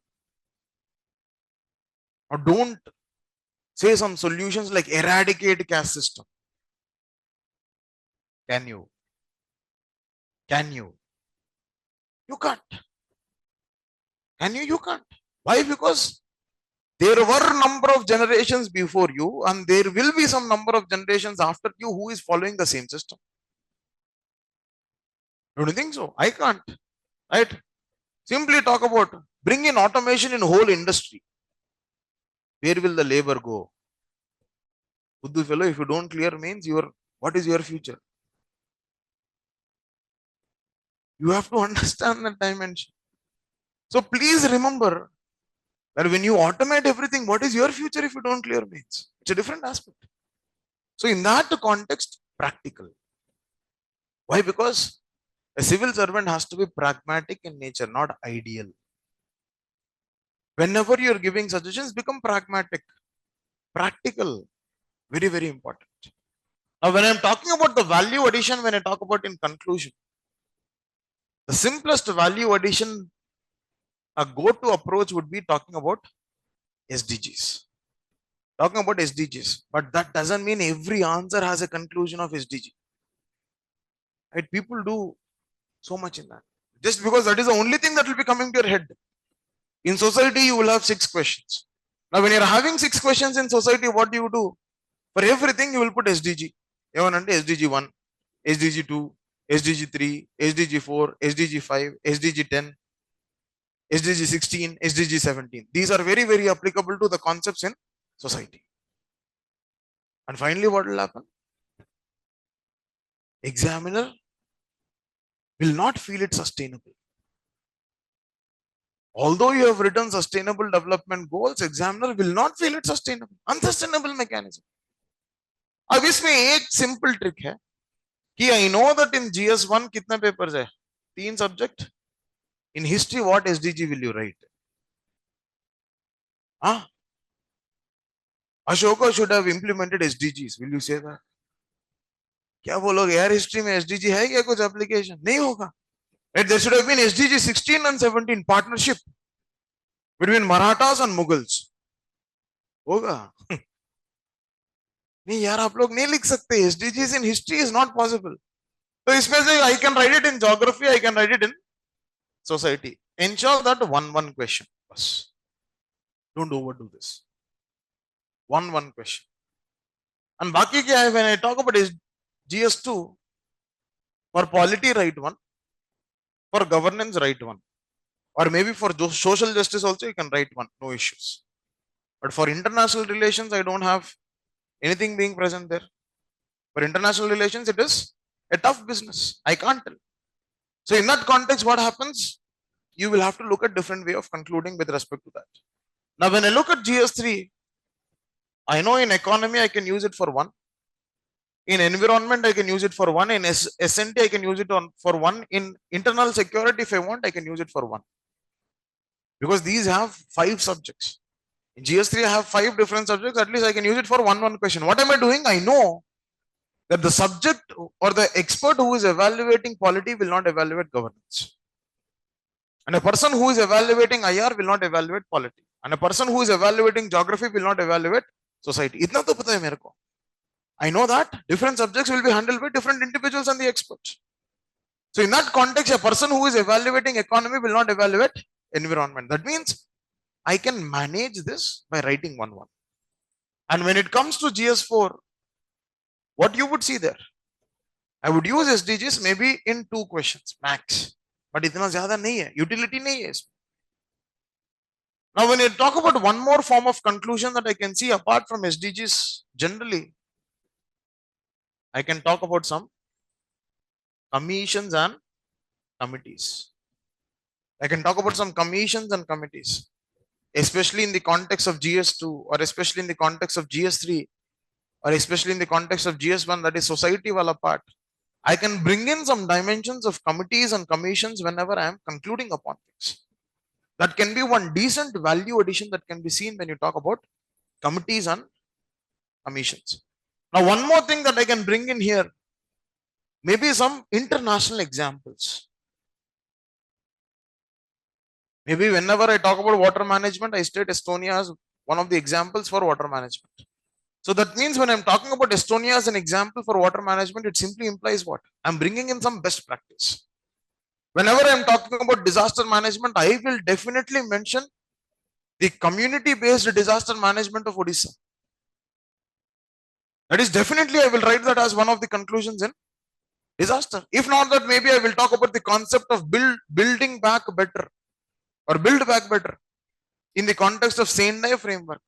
Or don't say some solutions like eradicate caste system. Can you? Can you? You can't. Can you? You can't. Why? Because there were number of generations before you and there will be some number of generations after you who is following the same system. Don't you think so? I can't. Right? Simply talk about bring in automation in whole industry. Where will the labor go? Uddu fellow, if you don't clear means what is your future? You have to understand that dimension. So please remember that when you automate everything, what is your future if you don't clear means? It's a different aspect. So in that context, practical. Why? Because a civil servant has to be pragmatic in nature, not ideal. Whenever you're giving suggestions, become pragmatic, practical, very, very important. Now, when I'm talking about the value addition, when I talk about in conclusion, the simplest value addition, a go-to approach would be talking about SDGs. Talking about SDGs, but that doesn't mean every answer has a conclusion of SDG. Right? People do so much in that. Just because that is the only thing that will be coming to your head. In society, you will have 6 questions. Now, when you're having 6 questions in society, what do you do? For everything, you will put SDG. SDG 1, SDG 2, SDG 3, SDG 4, SDG 5, SDG 10, SDG 16, SDG 17. These are very, very applicable to the concepts in society. And finally, what will happen? Examiner will not feel it sustainable. Although you have written sustainable development goals, examiner will not feel it sustainable. Unsustainable mechanism. अब इसमें एक simple trick है कि I know that in GS1 कितने papers है? 3 subject. In history, what SDG will you write? Huh? Ashoka should have implemented SDGs. Will you say that? क्या बोलोगे यार हिस्ट्री में SDG है क्या कुछ एप्लीकेशन? नहीं होगा. Right? There should have been SDG 16 and 17 partnership between Marathas and Mughals. होगा. नहीं यार आप लोग नहीं लिख सकते. SDGs in history is not possible. तो इसमें से I can write it in geography, I can write it in society. Ensure that one question. Bas. Don't overdo this. One question. And बाकी क्या है? When I talk about GS2, for polity write one, for governance write one, or maybe for social justice also you can write one, no issues. But for international relations, I don't have anything being present there. For international relations, it is a tough business. I can't tell. So in that context, what happens? You will have to look at different way of concluding with respect to that. Now, when I look at GS3, I know in economy, I can use it for 1. In environment, I can use it for 1. In SNT, I can use it for 1. In internal security, if I want, I can use it for 1. Because these have 5 subjects. In GS3, I have 5 different subjects. At least I can use it for one question. What am I doing? I know that the subject or the expert who is evaluating polity will not evaluate governance. And a person who is evaluating IR will not evaluate polity. And a person who is evaluating geography will not evaluate society. इतना तो पता है मेरे को. I know that different subjects will be handled by different individuals and the experts. So in that context, a person who is evaluating economy will not evaluate environment. That means I can manage this by writing 1-1. And when it comes to GS4, what you would see there? I would use SDGs maybe in 2 questions max. But इतना ज़्यादा नहीं है. Utility नहीं है इसमें. Now, when you talk about one more form of conclusion that I can see apart from SDGs, generally, I can talk about some commissions and committees. I can talk about some commissions and committees, especially in the context of GS2 or especially in the context of GS3 or especially in the context of GS1, that is society wala part. I can bring in some dimensions of committees and commissions whenever I am concluding upon things. That can be one decent value addition that can be seen when you talk about committees and commissions. Now, one more thing that I can bring in here, maybe some international examples. Maybe whenever I talk about water management, I state Estonia as one of the examples for water management. So that means when I'm talking about Estonia as an example for water management, it simply implies what? I'm bringing in some best practice. Whenever I'm talking about disaster management, I will definitely mention the community-based disaster management of Odisha. That is definitely, I will write that as one of the conclusions in disaster. If not that, maybe I will talk about the concept of building back better or build back better in the context of Sendai framework,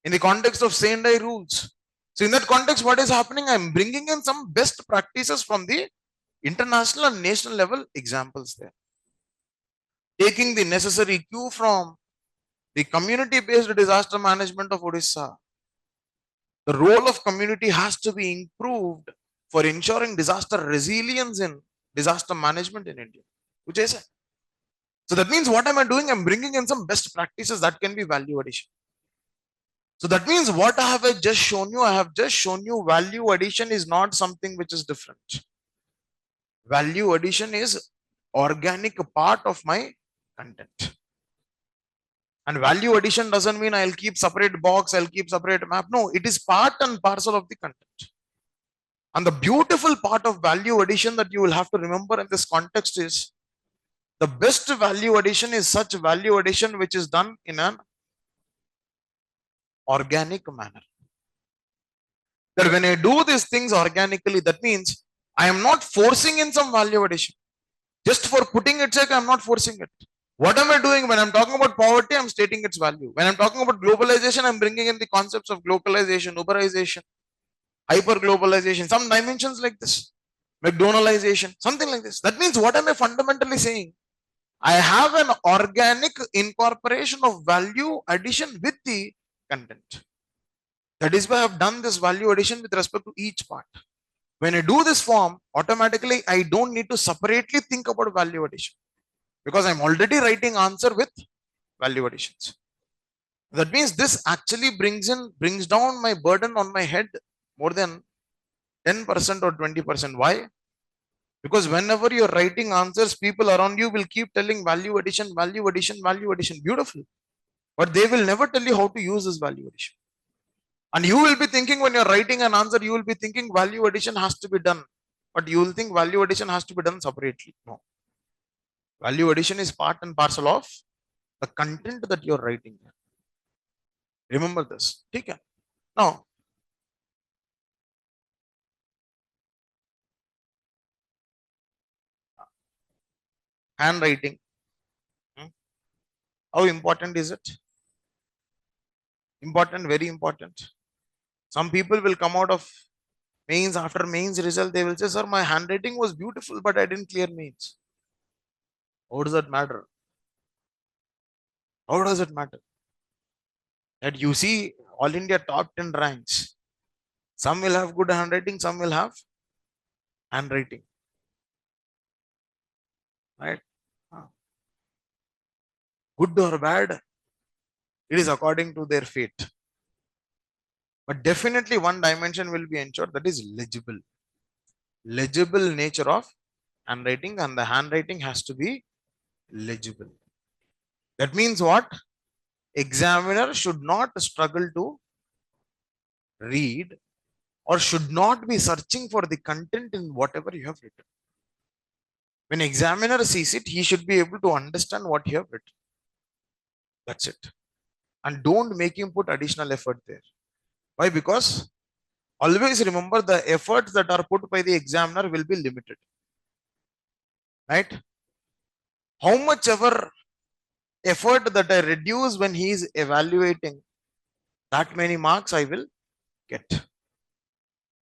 in the context of Sendai rules. So in that context, what is happening? I'm bringing in some best practices from the international and national level examples there. Taking the necessary cue from the community-based disaster management of Odisha. The role of community has to be improved for ensuring disaster resilience in disaster management in India, which I said. So that means what am I doing? I'm bringing in some best practices that can be value addition. So that means what I have just shown you, I have just shown you value addition is not something which is different. Value addition is organic part of my content. And value addition doesn't mean I'll keep separate box, I'll keep separate map. No, it is part and parcel of the content. And the beautiful part of value addition that you will have to remember in this context is the best value addition is such value addition which is done in an organic manner. That when I do these things organically, that means I am not forcing in some value addition. Just for putting it sake, I'm not forcing it. What am I doing? When I'm talking about poverty, I'm stating its value. When I'm talking about globalization, I'm bringing in the concepts of globalization, Uberization, hyper-globalization, some dimensions like this, McDonaldization, something like this. That means what am I fundamentally saying? I have an organic incorporation of value addition with the content. That is why I've done this value addition with respect to each part. When I do this form, automatically I don't need to separately think about value addition because I'm already writing answer with value additions. That means this actually brings down my burden on my head more than 10% or 20%. Why? Because whenever you're writing answers, people around you will keep telling value addition, value addition, value addition. Beautiful. But they will never tell you how to use this value addition. And you will be thinking when you're writing an answer, you will be thinking value addition has to be done. But you will think value addition has to be done separately. No. Value addition is part and parcel of the content that you're writing. Remember this. Okay. Now, handwriting. How important is it? Important, very important. Some people will come out of mains, after mains result, they will say, sir, my handwriting was beautiful, but I didn't clear mains. How does that matter? How does it matter? That you see all India top 10 ranks. Some will have good handwriting, some will have handwriting. Right? Good or bad, it is according to their fate. But definitely one dimension will be ensured, that is legible. Legible nature of handwriting, and the handwriting has to be legible. That means what? Examiner should not struggle to read or should not be searching for the content in whatever you have written. When examiner sees it, he should be able to understand what you have written. That's it. And don't make him put additional effort there. Why? Because always remember the efforts that are put by the examiner will be limited. Right? How much ever effort that I reduce when he is evaluating, that many marks I will get.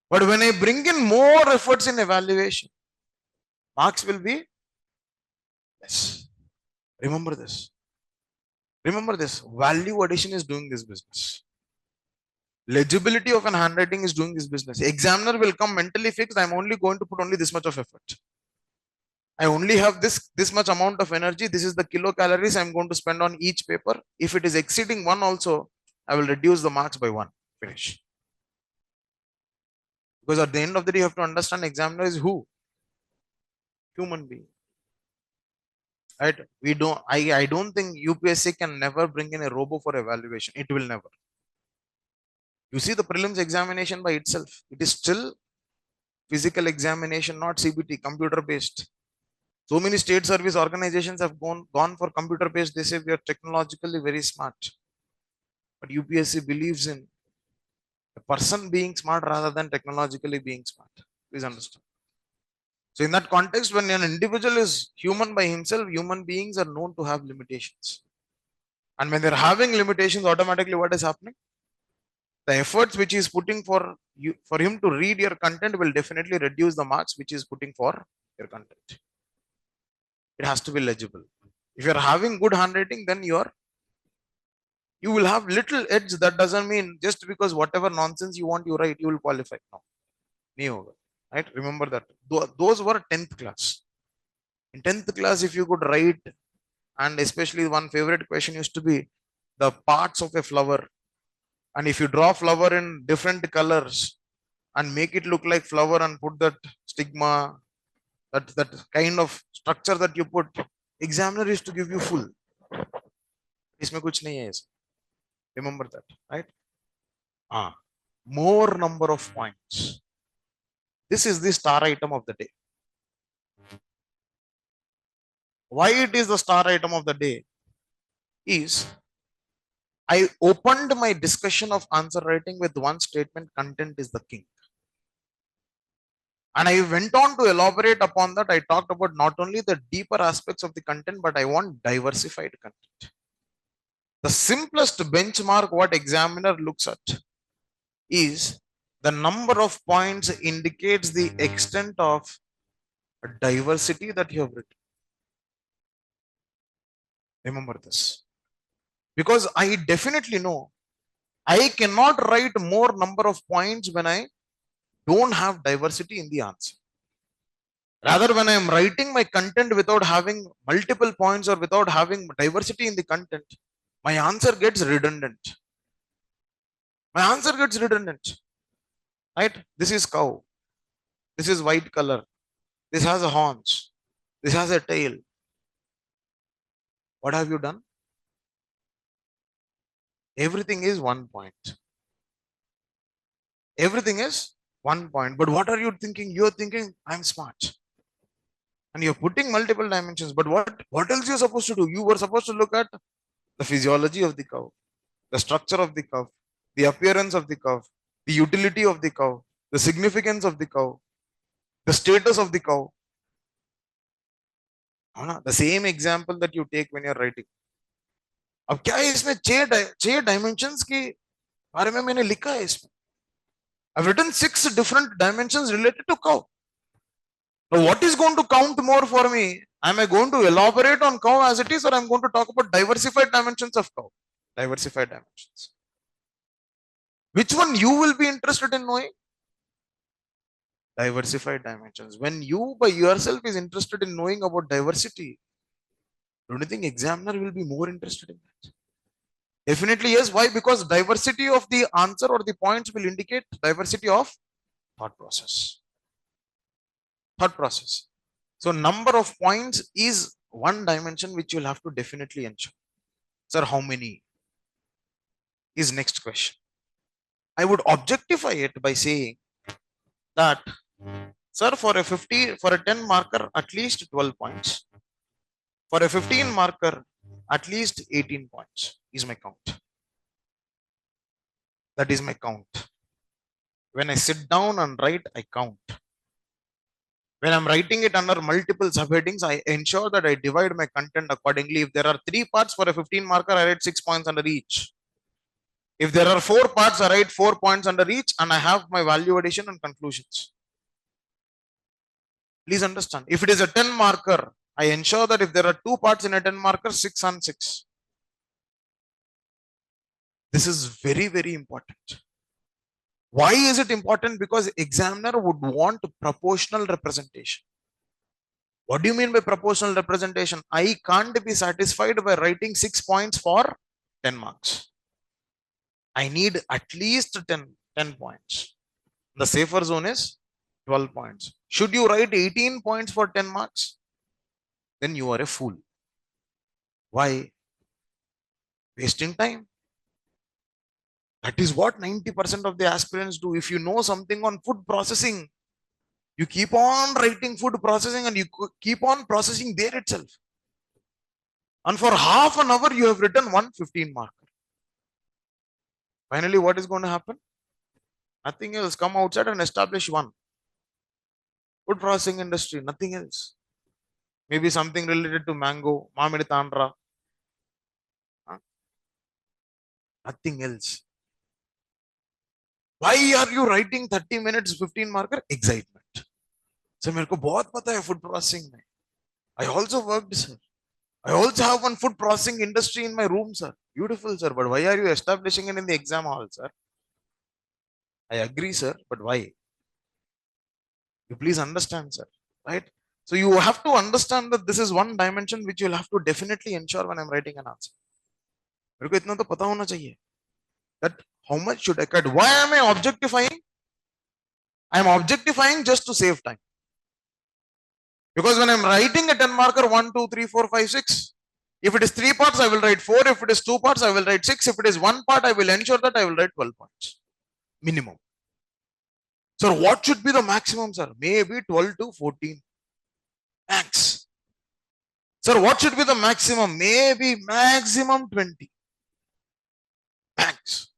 But when I bring in more efforts in evaluation, marks will be less. Remember this. Remember this. Value addition is doing this business. Legibility of an handwriting is doing this business. Examiner will come mentally fixed. I'm only going to put only this much of effort. I only have this much amount of energy. This is the kilocalories I'm going to spend on each paper. If it is exceeding one also, I will reduce the marks by 1. Finish. Because at the end of the day, you have to understand examiner is who? Human being. right? I don't think UPSC can never bring in a robo for evaluation. It will never. You see the prelims examination by itself, it is still physical examination, not CBT, computer based. So many state service organizations have gone for computer based. They say we are technologically very smart. But UPSC believes in a person being smart rather than technologically being smart. Please understand. So in that context, when an individual is human by himself, human beings are known to have limitations. And when they're having limitations, automatically what is happening? The efforts which is putting for you for him to read your content will definitely reduce the marks which is putting for your content. It has to be legible. If you're having good handwriting, then you will have little edge. That doesn't mean just because whatever nonsense you want you write, you will qualify. No. Right? Remember that. Those were 10th class. In 10th class, if you could write, and especially one favorite question used to be the parts of a flower. And if you draw flower in different colors and make it look like flower and put that stigma, that kind of structure that you put, examiner used to give you full. इसमें कुछ नहीं है ऐसा. Remember that, right? More number of points. This is the star item of the day. Why it is the star item of the day is I opened my discussion of answer writing with one statement: content is the king. And I went on to elaborate upon that. I talked about not only the deeper aspects of the content, but I want diversified content. The simplest benchmark what examiner looks at is the number of points indicates the extent of diversity that you have written. Remember this. Because I definitely know I cannot write more number of points when I don't have diversity in the answer. Rather, when I am writing my content without having multiple points or without having diversity in the content, my answer gets redundant. My answer gets redundant. Right? This is cow. This is white color. This has a horns. This has a tail. What have you done? Everything is 1 point. Everything is 1 point. But what are you thinking? You're thinking, I'm smart. And you're putting multiple dimensions. But what else you're supposed to do? You were supposed to look at the physiology of the cow, the structure of the cow, the appearance of the cow, the utility of the cow, the significance of the cow, the status of the cow. The same example that you take when you're writing. अब क्या है इसमें छह dimensions के बारे में मैंने लिखा है इसमें. I've written 6 different dimensions related to cow. Now, what is going to count more for me? Am I going to elaborate on cow as it is, or I'm going to talk about diversified dimensions of cow? Diversified dimensions. Which one you will be interested in knowing? Diversified dimensions. When you by yourself is interested in knowing about diversity, don't you think examiner will be more interested in that? Definitely yes. Why? Because diversity of the answer or the points will indicate diversity of thought process. Thought process. So number of points is one dimension which you'll have to definitely ensure. Sir, how many? Is next question. I would objectify it by saying that, sir, for a 10 marker, at least 12 points. For a 15 marker, at least 18 points is my count. That is my count. When I sit down and write, I count. When I'm writing it under multiple subheadings, I ensure that I divide my content accordingly. If there are 3 parts for a 15 marker, I write 6 points under each. If there are 4 parts, I write 4 points under each, and I have my value addition and conclusions. Please understand. If it is a 10 marker, I ensure that if there are 2 parts in a 10 marker, 6 and 6. This is very, very important. Why is it important? Because examiner would want proportional representation. What do you mean by proportional representation? I can't be satisfied by writing 6 points for 10 marks. I need at least 10 points. The safer zone is 12 points. Should you write 18 points for 10 marks? Then you are a fool. Why? Wasting time. That is what 90% of the aspirants do. If you know something on food processing, you keep on writing food processing and you keep on processing there itself. And for half an hour, you have written 115 mark. Finally, what is going to happen? Nothing else. Come outside and establish one. Food processing industry, nothing else. Maybe something related to mango, mamidi tandra, nothing else. Why are you writing 30 minutes 15 marker? Excitement. So मेरे को बहुत पता है food processing में. I also worked, sir. I also have one food processing industry in my room, sir. Beautiful, sir. But why are you establishing it in the exam hall, sir? I agree, sir. But why? You please understand, sir. Right? So you have to understand that this is one dimension which you'll have to definitely ensure when I'm writing an answer. मेरे को इतना तो पता होना चाहिए that how much should I cut? Why am I objectifying? I am objectifying just to save time. Because when I'm writing a 10 marker 1, 2, 3, 4, 5, 6, if it is 3 parts, I will write 4. If it is 2 parts, I will write 6. If it is 1 part, I will ensure that I will write 12 points. Minimum. So what should be the maximum, sir? Maybe 12 to 14. Max. Sir, what should be the maximum? Maybe maximum 20. Max.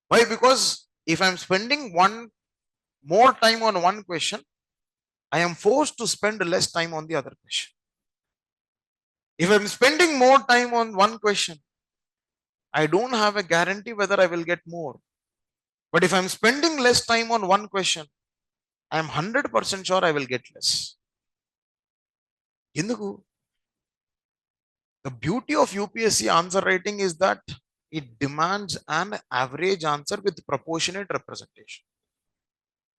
Why? Because if I'm spending more time on one question, I am forced to spend less time on the other question. If I'm spending more time on one question, I don't have a guarantee whether I will get more. But if I'm spending less time on one question, I am 100% sure I will get less. The beauty of UPSC answer writing is that it demands an average answer with proportionate representation.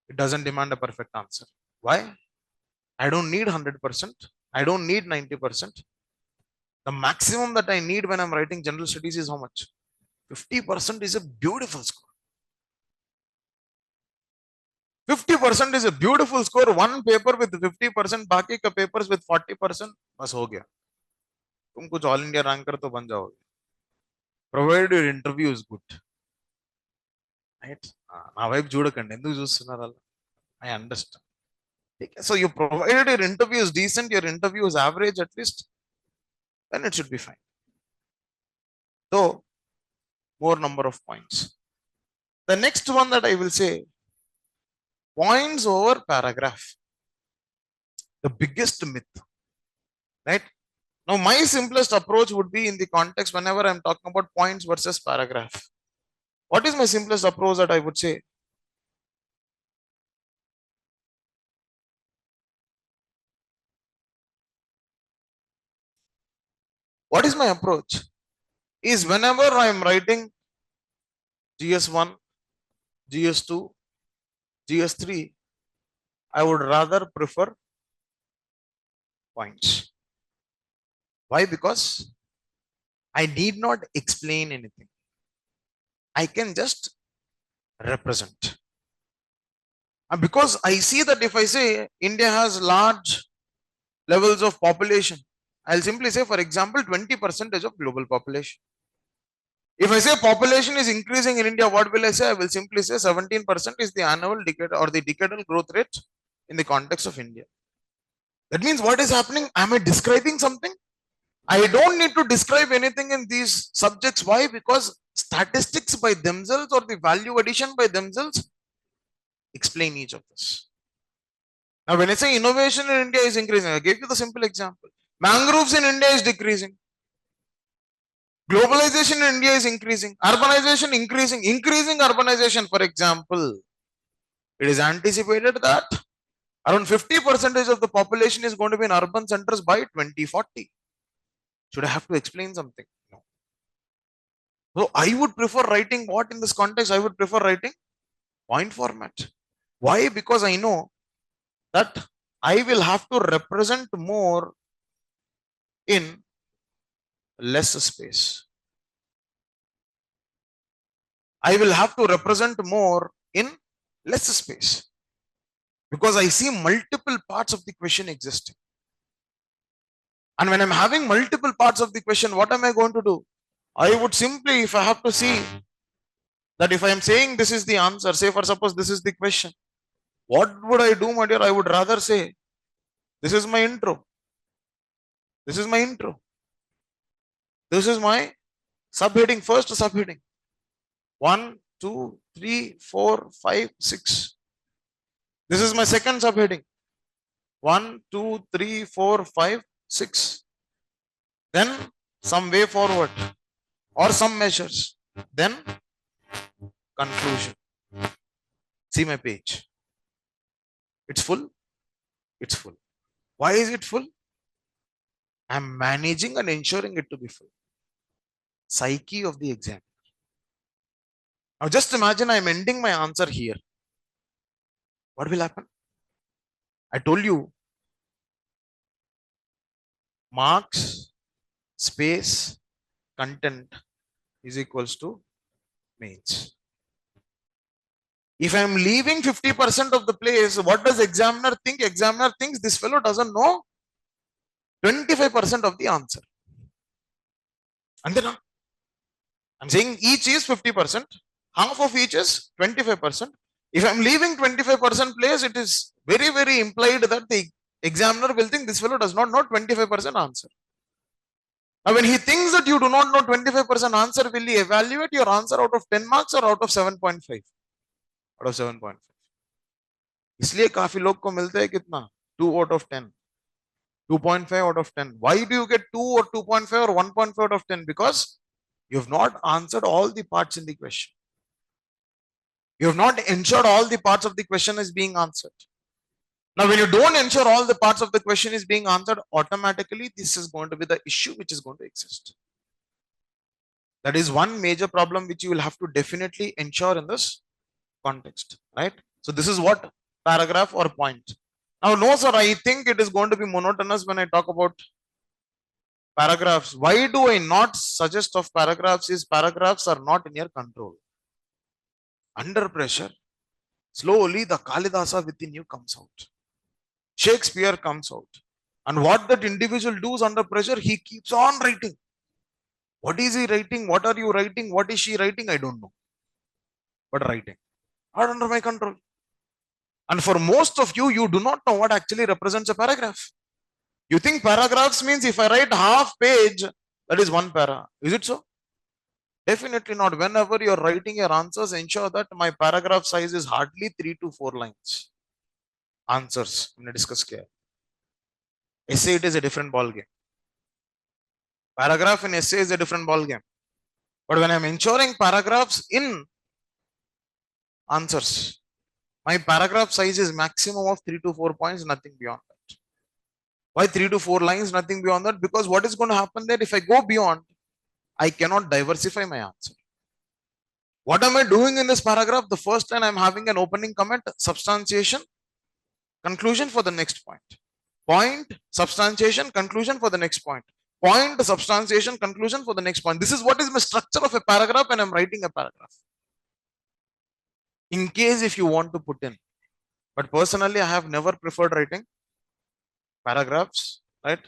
It doesn't demand a perfect answer. Why? I don't need 100%. I don't need 90%. The maximum that I need when I'm writing general studies is how much? 50% is a beautiful score. 50% is a beautiful score. One paper with 50%, बाकी का papers with 40%, बस हो गया. तुम कुछ all India ranker तो बन जाओगे. Provided your interview is good. Right? నా వైపు చూడకండి ఎందుకు చూస్తున్నారు అలా? I understand. So you provided your interview is decent, your interview is average at least, then it should be fine. So more number of points. The next one that I will say, points over paragraph. The biggest myth. Right? Now my simplest approach would be in the context whenever I'm talking about points versus paragraph. What is my simplest approach that I would say? What is my approach? Is whenever I am writing GS1, GS2, GS3, I would rather prefer points. Why? Because I need not explain anything. I can just represent. And because I see that if I say India has large levels of population, I'll simply say, for example, 20% of global population. If I say population is increasing in India, what will I say? I will simply say 17% is the annual decade or the decadal growth rate in the context of India. That means what is happening? Am I describing something? I don't need to describe anything in these subjects. Why? Because statistics by themselves or the value addition by themselves explain each of this. Now, when I say innovation in India is increasing, I gave you the simple example. Mangroves in India is decreasing. Globalization in India is increasing. Urbanization increasing. Increasing urbanization, for example. It is anticipated that around 50% of the population is going to be in urban centers by 2040. Should I have to explain something? No. So I would prefer writing what in this context? I would prefer writing point format. Why? Because I know that I will have to represent more in less space. I will have to represent more in less space because I see multiple parts of the question existing. And when I'm having multiple parts of the question, what am I going to do? I would simply, if I have to see that if I am saying this is the answer, say for suppose this is the question, what would I do, my dear? I would rather say, this is my intro. This is my intro. This is my subheading, first subheading. 1, 2, 3, 4, 5, 6. This is my second subheading. 1, 2, 3, 4, 5, 6. Then some way forward or some measures. Then conclusion. See my page. It's full. It's full. Why is it full? I'm managing and ensuring it to be full. Psyche of the exam. Now just imagine I'm ending my answer here. What will happen? I told you, marks, space, content is equals to mains. If I'm leaving 50% of the place, what does examiner think? Examiner thinks this fellow doesn't know 25% of the answer. And then I'm saying each is 50%, half of each is 25%. If I'm leaving 25% place, it is very, very implied that the examiner will think this fellow does not know 25% answer. Now, when he thinks that you do not know 25% answer, will he evaluate your answer out of 10 marks or out of 7.5? Out of 7.5. इसलिए काफी लोग को मिलता है कितना 2 out of 10, 2.5 out of 10. Why do you get 2 or 2.5 or 1.5 out of 10? Because you have not answered all the parts in the question. You have not ensured all the parts of the question is being answered. Now, when you don't ensure all the parts of the question is being answered, automatically this is going to be the issue which is going to exist. That is one major problem which you will have to definitely ensure in this context, right? So this is what paragraph or point. Now, no, sir, I think it is going to be monotonous when I talk about paragraphs. Why do I not suggest of paragraphs? Is paragraphs are not in your control. Under pressure, slowly the Kalidasa within you comes out. Shakespeare comes out. And what that individual does under pressure, he keeps on writing. What is he writing? What are you writing? What is she writing? I don't know. But writing. Not under my control. And for most of you, you do not know what actually represents a paragraph. You think paragraphs means if I write half page, that is one para. Is it so? Definitely not. Whenever you're writing your answers, ensure that my paragraph size is hardly 3 to 4 lines. Answers. I'm going to discuss here. Essay, it is a different ball game. Paragraph in essay is a different ball game. But when I'm ensuring paragraphs in answers, my paragraph size is maximum of 3 to 4 points, nothing beyond that. Why 3 to 4 lines, nothing beyond that? Because what is going to happen there, if I go beyond, I cannot diversify my answer. What am I doing in this paragraph? The first line, I'm having an opening comment, substantiation, conclusion for the next point. Point, substantiation, conclusion for the next point. Point, substantiation, conclusion for the next point. This is what is my structure of a paragraph when I'm writing a paragraph. In case if you want to put in. But personally, I have never preferred writing paragraphs, right?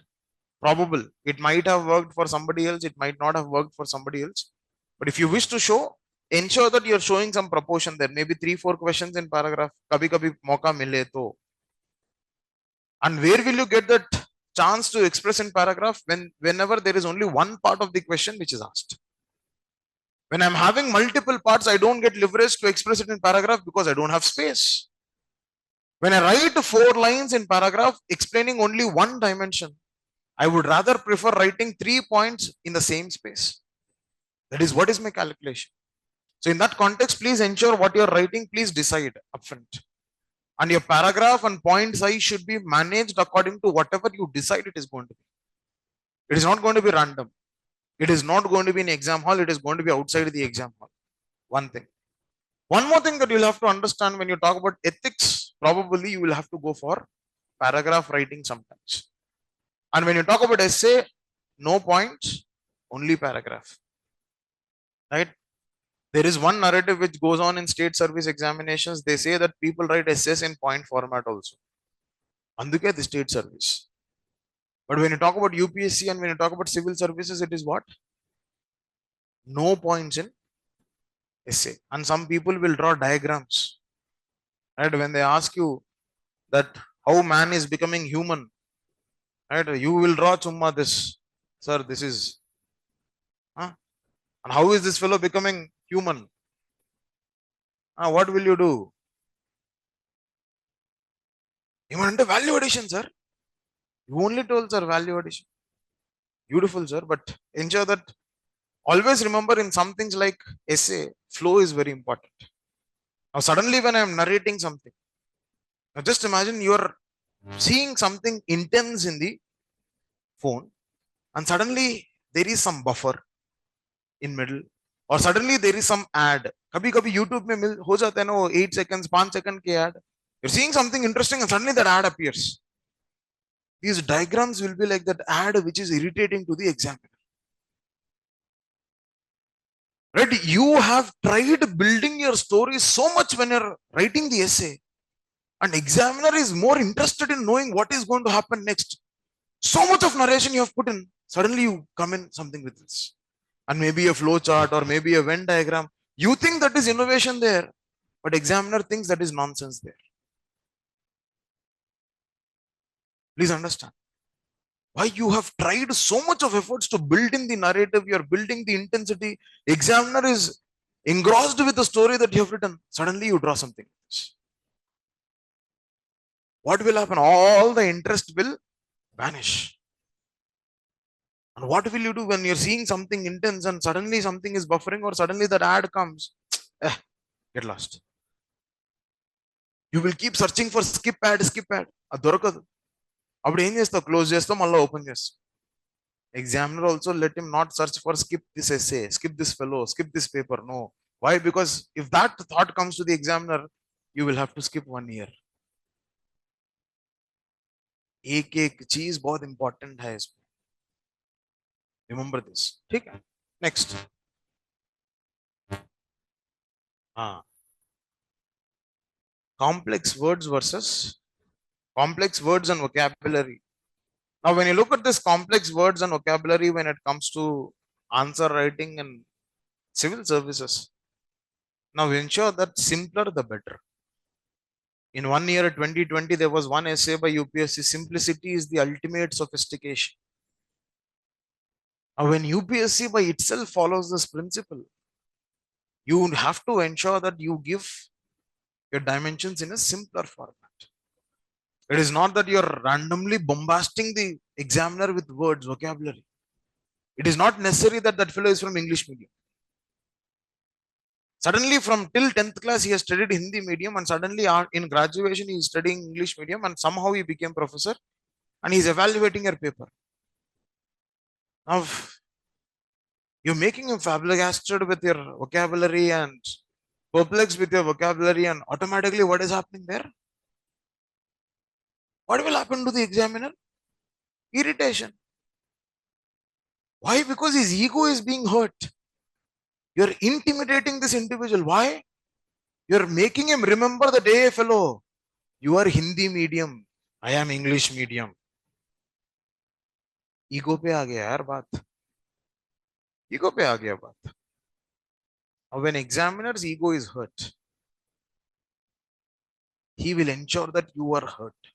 Probable. It might have worked for somebody else. It might not have worked for somebody else. But if you wish to show, ensure that you're showing some proportion there. Maybe 3-4 questions in paragraph. Kabhi kabhi mauka mile to. And where will you get that chance to express in paragraph? Whenever there is only one part of the question which is asked. When I'm having multiple parts, I don't get leverage to express it in paragraph because I don't have space. When I write 4 lines in paragraph explaining only one dimension, I would rather prefer writing 3 points in the same space. That is what is my calculation. So in that context, please ensure what you're writing, please decide upfront. And your paragraph and point size should be managed according to whatever you decide it is going to be. It is not going to be random. It is not going to be in exam hall. It is going to be outside the exam hall. One thing. One more thing that you'll have to understand when you talk about ethics, probably you will have to go for paragraph writing sometimes. And when you talk about essay, no points, only paragraph. Right? There is one narrative which goes on in state service examinations. They say that people write essays in point format also. Anduke the state service. But when you talk about UPSC and when you talk about civil services, it is what? No points in essay. And some people will draw diagrams. Right? When they ask you that how man is becoming human, right? You will draw chumma this. Sir, this is, huh? And how is this fellow becoming human? What will you do? You want value addition, sir. You only told, sir, value addition. Beautiful, sir. But ensure that always remember in some things like essay, flow is very important. Now, suddenly when I am narrating something, now just imagine you are seeing something intense in the phone, and suddenly there is some buffer in middle, or suddenly there is some ad. कभी कभी YouTube में मिल हो जाता है ना वो 8 seconds 5 second के ad. You're seeing something interesting and suddenly that ad appears. These diagrams will be like that ad which is irritating to the examiner. Right? You have tried building your story so much when you're writing the essay, and examiner is more interested in knowing what is going to happen next. So much of narration you have put in, suddenly you come in something with this, and maybe a flow chart or maybe a Venn diagram. You think that is innovation there, but examiner thinks that is nonsense there. Please understand why you have tried so much of efforts to build in the narrative. You are building the intensity. Examiner is engrossed with the story that you have written. Suddenly you draw something. What will happen? All the interest will vanish. And what will you do when you're seeing something intense and suddenly something is buffering, or suddenly that ad comes? Get lost. You will keep searching for skip ad, skip ad. అది దొరకదు. అప్పుడు ఏం చేస్తావు? Close చేస్తావు, మళ్ళీ open చేస్తావు. Examiner also let him not search for skip this essay, skip this fellow, skip this paper. No. Why? Because if that thought comes to the examiner, you will have to skip 1 year. एक चीज बहुत important है इसमें. Remember this. ठीक है. Next. Complex words versus complex words and vocabulary. Now, when you look at this complex words and vocabulary when it comes to answer writing and civil services, now ensure that simpler the better. In 1 year, 2020, there was one essay by UPSC, simplicity is the ultimate sophistication. Now, when UPSC by itself follows this principle, you have to ensure that you give your dimensions in a simpler format. It is not that you're randomly bombasting the examiner with words, vocabulary. It is not necessary that that fellow is from English medium. Suddenly from till 10th class, he has studied Hindi medium, and suddenly in graduation, he is studying English medium, and somehow he became professor and he's evaluating your paper. Now, you're making him flabbergasted with your vocabulary and perplexed with your vocabulary, and automatically what is happening there? What will happen to the examiner? Irritation. Why? Because his ego is being hurt. You're intimidating this individual. Why? You're making him remember that, hey fellow, you are Hindi medium, I am English medium. Ego पे आ गया यार बात. Ego पे आ गया बात. When examiner's ego is hurt, he will ensure that you are hurt.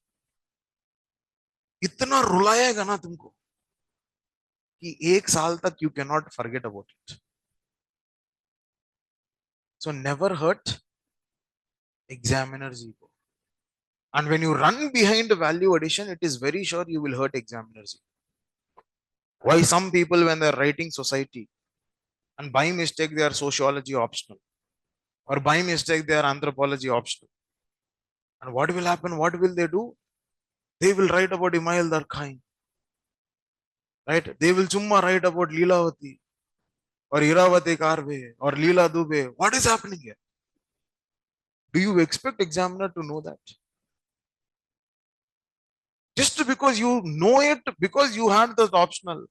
इतना रुलाएगा ना तुमको कि 1 साल तक you cannot forget about it. So never hurt examiner's ego. And when you run behind value addition, it is very sure you will hurt examiners. Why some people, when they're writing society, and by mistake they are sociology optional, or by mistake they are anthropology optional, and what will happen? What will they do? They will write about Imail Darkhain, right? They will chumma write about Leelavati, or Iravati Karve, or Leela Dubey. What is happening here? Do you expect examiner to know that? Just because you know it, because you had that optional,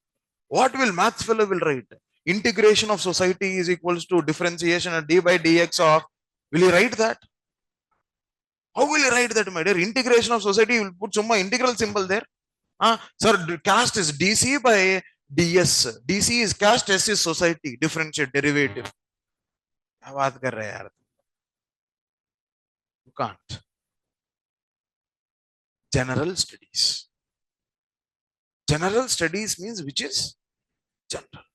what will maths fellow will write? Integration of society is equals to differentiation and d by dx of. Will he write that? How will he write that, my dear? Integration of society, will put some integral symbol there. Sir, caste is DC by DS. DC is caste, S is society. Differentiate, derivative. क्या बात कर रहे हैं यार? You can't. General studies. General studies means which is general.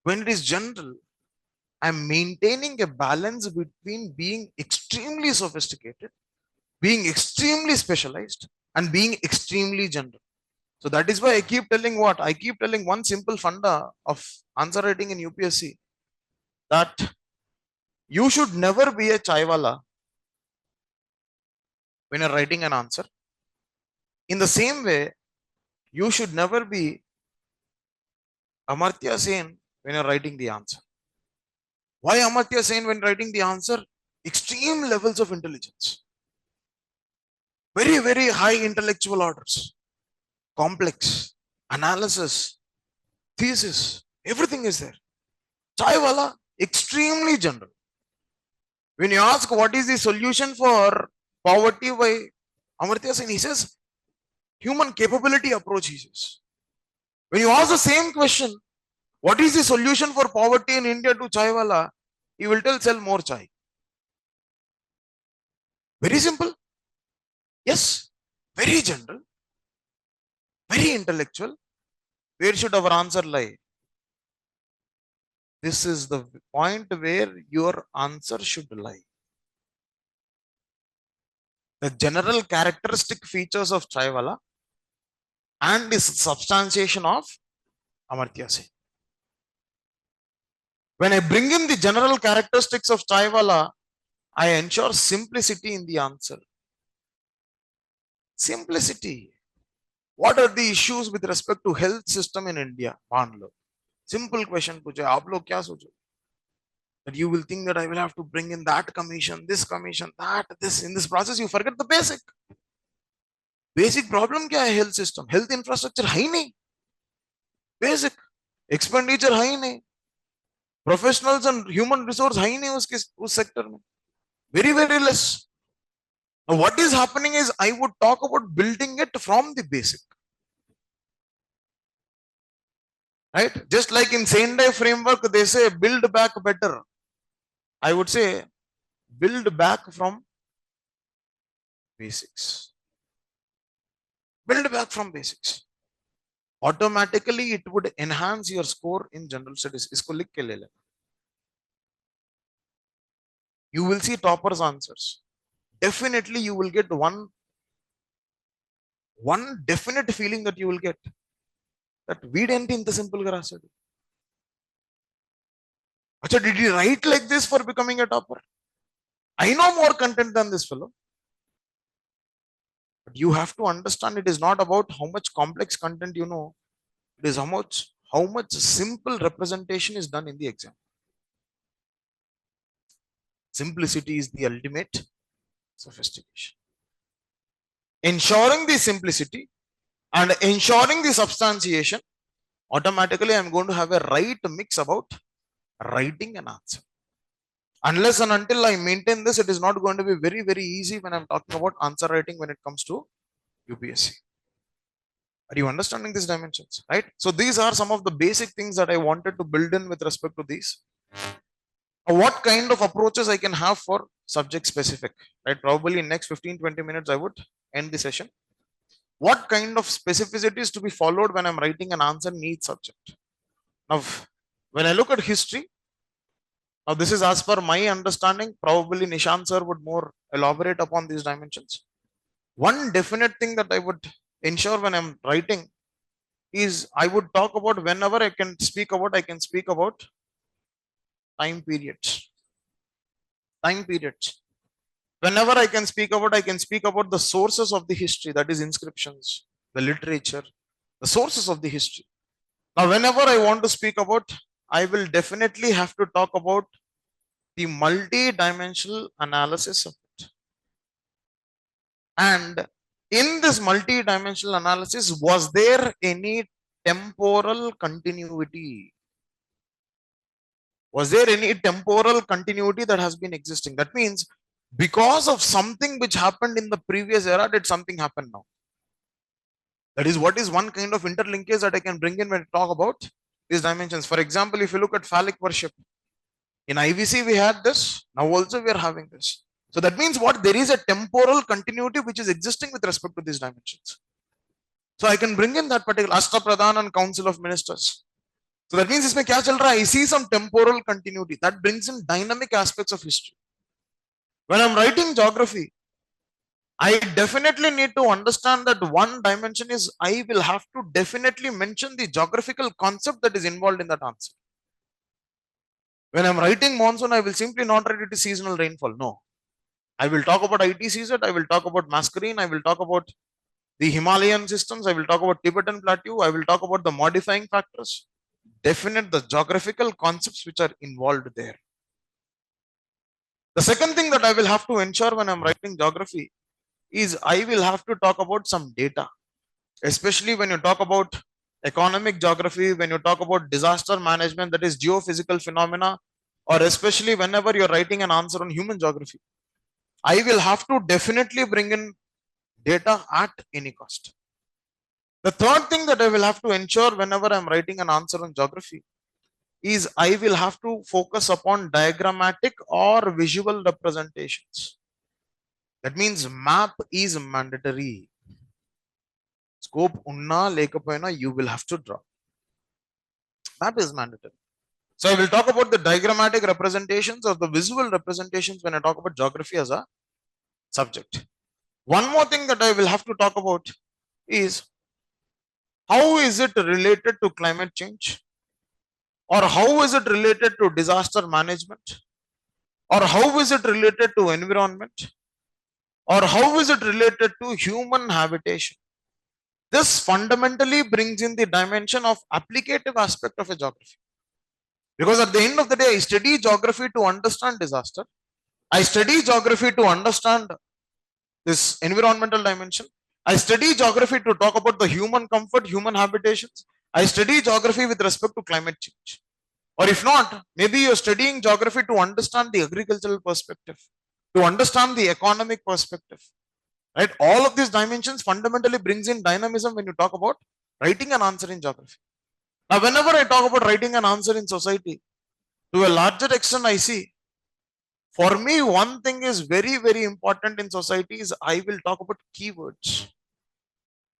When it is general, I'm maintaining a balance between being extremely sophisticated, being extremely specialized, and being extremely general. So that is why I keep telling what? I keep telling one simple funda of answer writing in UPSC, that you should never be a chaiwala when you're writing an answer. In the same way, you should never be Amartya Sen when you're writing the answer. Why Amartya Sen when writing the answer? Extreme levels of intelligence. Very, very high intellectual orders. Complex. Analysis. Thesis. Everything is there. Chaiwala, extremely general. When you ask what is the solution for poverty by Amartya Sen, he says, human capability approach, he says. When you ask the same question, what is the solution for poverty in India to chaiwala, he will tell sell more chai. Very simple. Yes. Very general. Very intellectual. Where should our answer lie? This is the point where your answer should lie. The general characteristic features of chaiwala and the substantiation of Amartya Sen. When I bring in the general characteristics of chaiwala, I ensure simplicity in the answer. Simplicity. What are the issues with respect to health system in India? Simple question पूछे आप लोग क्या सोचो? That you will think that I will have to bring in that commission, that, this. In this process, you forget the basic. Basic problem क्या है health system? Health infrastructure है ही नहीं. Basic. Expenditure है ही नहीं. Professionals and human resource है ही नहीं उस sector में. Very, very less. Now, what is happening is I would talk about building it from the basic. Right? Just like in Sendai framework, they say build back better. I would say build back from basics. Build back from basics. Automatically, it would enhance your score in general studies. इसको लिख के ले लेना. You will see toppers' answers. Definitely, you will get one definite feeling that you will get that వీడేంటి ఇంత simple గా రాశాడు. Acha, did he write like this for becoming a topper? I know more content than this fellow. But you have to understand it is not about how much complex content you know. It is how much simple representation is done in the exam. Simplicity is the ultimate sophistication. Ensuring the simplicity and ensuring the substantiation, automatically I'm going to have a right mix about writing an answer. Unless and until I maintain this, it is not going to be very, very easy when I'm talking about answer writing when it comes to UPSC. Are you understanding these dimensions? Right? So these are some of the basic things that I wanted to build in with respect to these. What kind of approaches I can have for subject specific, right? Probably in next 15-20 minutes, I would end the session. What kind of specificities to be followed when I'm writing an answer in each subject? Now, when I look at history, now this is as per my understanding, probably Nishant sir would more elaborate upon these dimensions. One definite thing that I would ensure when I'm writing is I would talk about whenever I can speak about time periods. Time periods. Whenever I can speak about the sources of the history, that is inscriptions, the literature, the sources of the history. Now, whenever I want to speak about, I will definitely have to talk about the multi-dimensional analysis of it. And in this multi-dimensional analysis, was there any temporal continuity? Was there any temporal continuity that has been existing? That means because of something which happened in the previous era, did something happen now? That is what is one kind of interlinkage that I can bring in when I talk about these dimensions. For example, if you look at phallic worship, in IVC we had this, now also we are having this. So that means what? There is a temporal continuity which is existing with respect to these dimensions. So I can bring in that particular Ashta Pradhan and Council of Ministers. So that means इसमें क्या चल रहा है? I see some temporal continuity that brings in dynamic aspects of history. When I'm writing geography, I definitely need to understand that one dimension is I will have to definitely mention the geographical concept that is involved in that answer. When I'm writing monsoon, I will simply not write it as seasonal rainfall. No. I will talk about ITCZ, I will talk about mascarene, I will talk about the Himalayan systems, I will talk about Tibetan plateau, I will talk about the modifying factors, definite the geographical concepts which are involved there. The second thing that I will have to ensure when I'm writing geography is I will have to talk about some data, especially when you talk about economic geography, when you talk about disaster management, that is geophysical phenomena, or especially whenever you're writing an answer on human geography. I will have to definitely bring in data at any cost. The third thing that I will have to ensure whenever I'm writing an answer on geography is I will have to focus upon diagrammatic or visual representations. That means map is mandatory. Scope unna lekapoyina, you will have to draw. Map is mandatory. So I will talk about the diagrammatic representations or the visual representations when I talk about geography as a subject. One more thing that I will have to talk about is how is it related to climate change, or how is it related to disaster management, or how is it related to environment, or how is it related to human habitation. This fundamentally brings in the dimension of applicative aspect of a geography. Because at the end of the day, I study geography to understand disaster. I study geography to understand this environmental dimension. I study geography to talk about the human comfort, human habitations. I study geography with respect to climate change. Or if not, maybe you're studying geography to understand the agricultural perspective, to understand the economic perspective. Right? All of these dimensions fundamentally brings in dynamism when you talk about writing an answer in geography. Now, whenever I talk about writing an answer in society, to a larger extent, I see for me, one thing is very, very important in society is I will talk about keywords.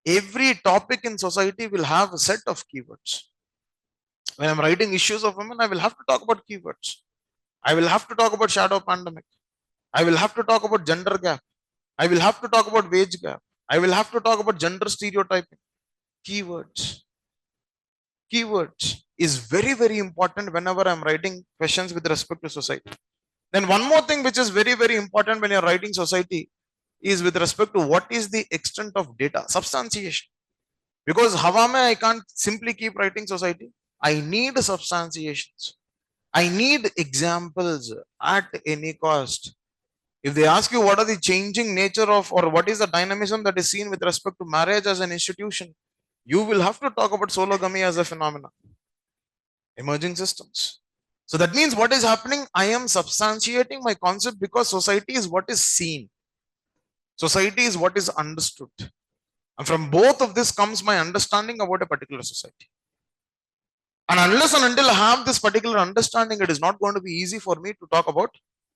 Every topic in society will have a set of keywords. When I'm writing issues of women, I will have to talk about keywords. I will have to talk about shadow pandemic. I will have to talk about gender gap. I will have to talk about wage gap. I will have to talk about gender stereotyping. Keywords. Keywords is very, very important whenever I'm writing questions with respect to society. Then one more thing which is very, very important when you're writing society is with respect to what is the extent of data, substantiation. Because hawa mein I can't simply keep writing society. I need substantiations. I need examples at any cost. If they ask you what are the changing nature of or what is the dynamism that is seen with respect to marriage as an institution, you will have to talk about sologamy as a phenomenon, emerging systems. So that means what is happening? I am substantiating my concept because society is what is seen. Society is what is understood. And from both of this comes my understanding about a particular society. And unless and until I have this particular understanding, it is not going to be easy for me to talk about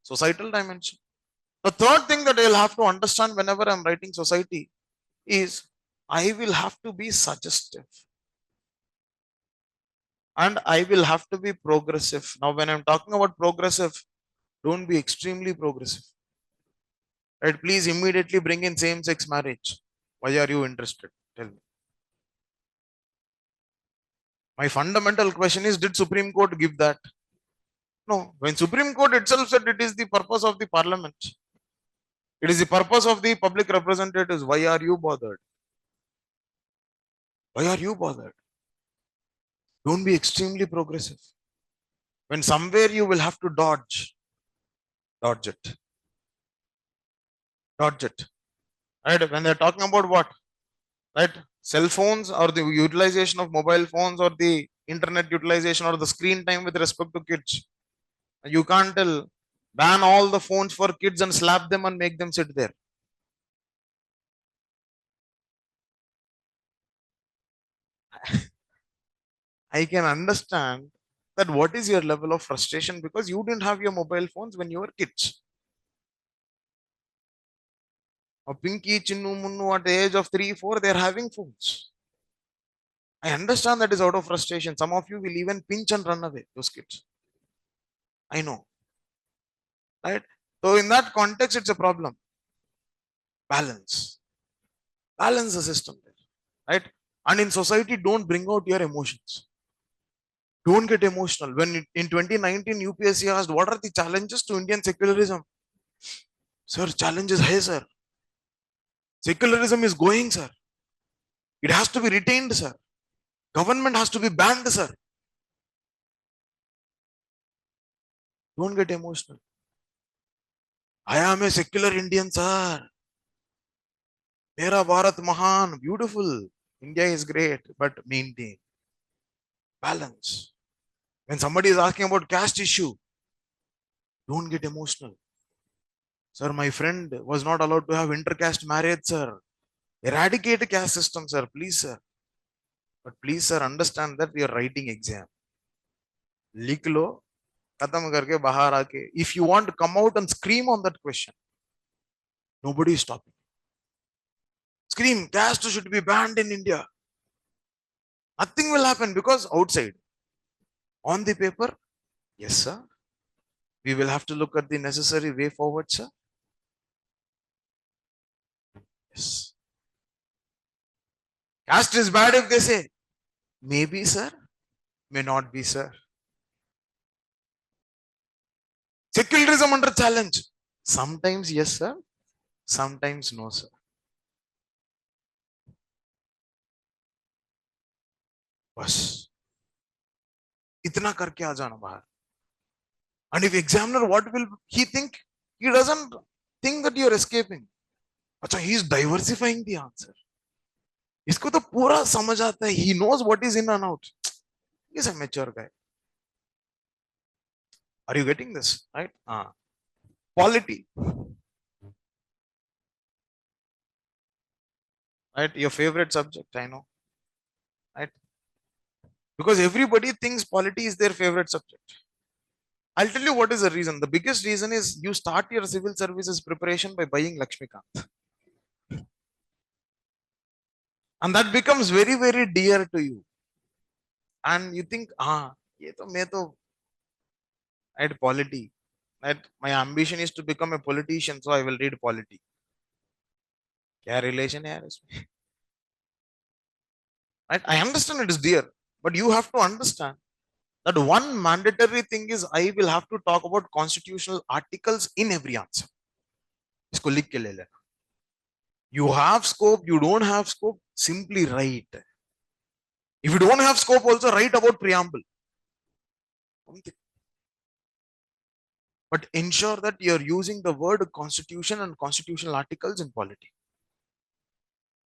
societal dimension. The third thing that I'll have to understand whenever I'm writing society is I will have to be suggestive. And I will have to be progressive. Now, when I'm talking about progressive, don't be extremely progressive. Right? Please immediately bring in same-sex marriage. Why are you interested? Tell me. My fundamental question is, did Supreme Court give that? No. When Supreme Court itself said it is the purpose of the parliament, it is the purpose of the public representatives. Why are you bothered? Why are you bothered? Don't be extremely progressive. When somewhere you will have to dodge it. Dodge it. Right? When they're talking about what? Right? Cell phones or the utilization of mobile phones or the internet utilization or the screen time with respect to kids. You can't tell ban all the phones for kids and slap them and make them sit there. I can understand that what is your level of frustration because you didn't have your mobile phones when you were kids. A Pinky, Chinnu, Munnu at the age of 3, 4, they're having phones. I understand that is out of frustration. Some of you will even pinch and run away, those kids. I know. Right? So in that context, it's a problem. Balance. Balance the system there. Right? And in society, don't bring out your emotions. Don't get emotional. When in 2019 UPSC asked what are the challenges to Indian secularism? Sir, challenges hai sir. Secularism is going, sir. It has to be retained, sir. Government has to be banned, sir. Don't get emotional. I am a secular Indian, sir. Mera Bharat Mahan, beautiful. India is great, but maintain balance. When somebody is asking about caste issue, don't get emotional. Sir, my friend was not allowed to have intercaste marriage, sir. Eradicate caste system, sir. Please, sir. But please, sir, understand that we are writing exam. लिख लो, खत्म करके बाहर आके. If you want to come out and scream on that question, nobody is stopping. Scream, caste should be banned in India. Nothing will happen because outside. On the paper, yes, sir. We will have to look at the necessary way forward, sir. Yes. Caste is bad if they say. Maybe, sir. May not be, sir. Secularism under challenge. Sometimes yes, sir. Sometimes no, sir. बस इतना करके आ जाना बाहर. And if examiner, what will he think? He doesn't think that you are escaping. अच्छा, he is diversifying the answer. इसको तो पूरा समझ आता है. He knows what is in and out. He is a mature guy. Are you getting this? Right? Quality. Right? Your favorite subject, I know. Right? Because everybody thinks polity is their favorite subject. I'll tell you what is the reason. The biggest reason is you start your civil services preparation by buying Lakshmikant. And that becomes very, very dear to you. And you think, ye to main to at polity. Right? My ambition is to become a politician, so I will read polity. Kya relation hai yaar isme? Right? I understand it is dear, but you have to understand that one mandatory thing is I will have to talk about constitutional articles in every answer. इसको लिख के ले लेना. You have scope, you don't have scope, simply write. If you don't have scope, also write about preamble. But ensure that you're using the word constitution and constitutional articles in polity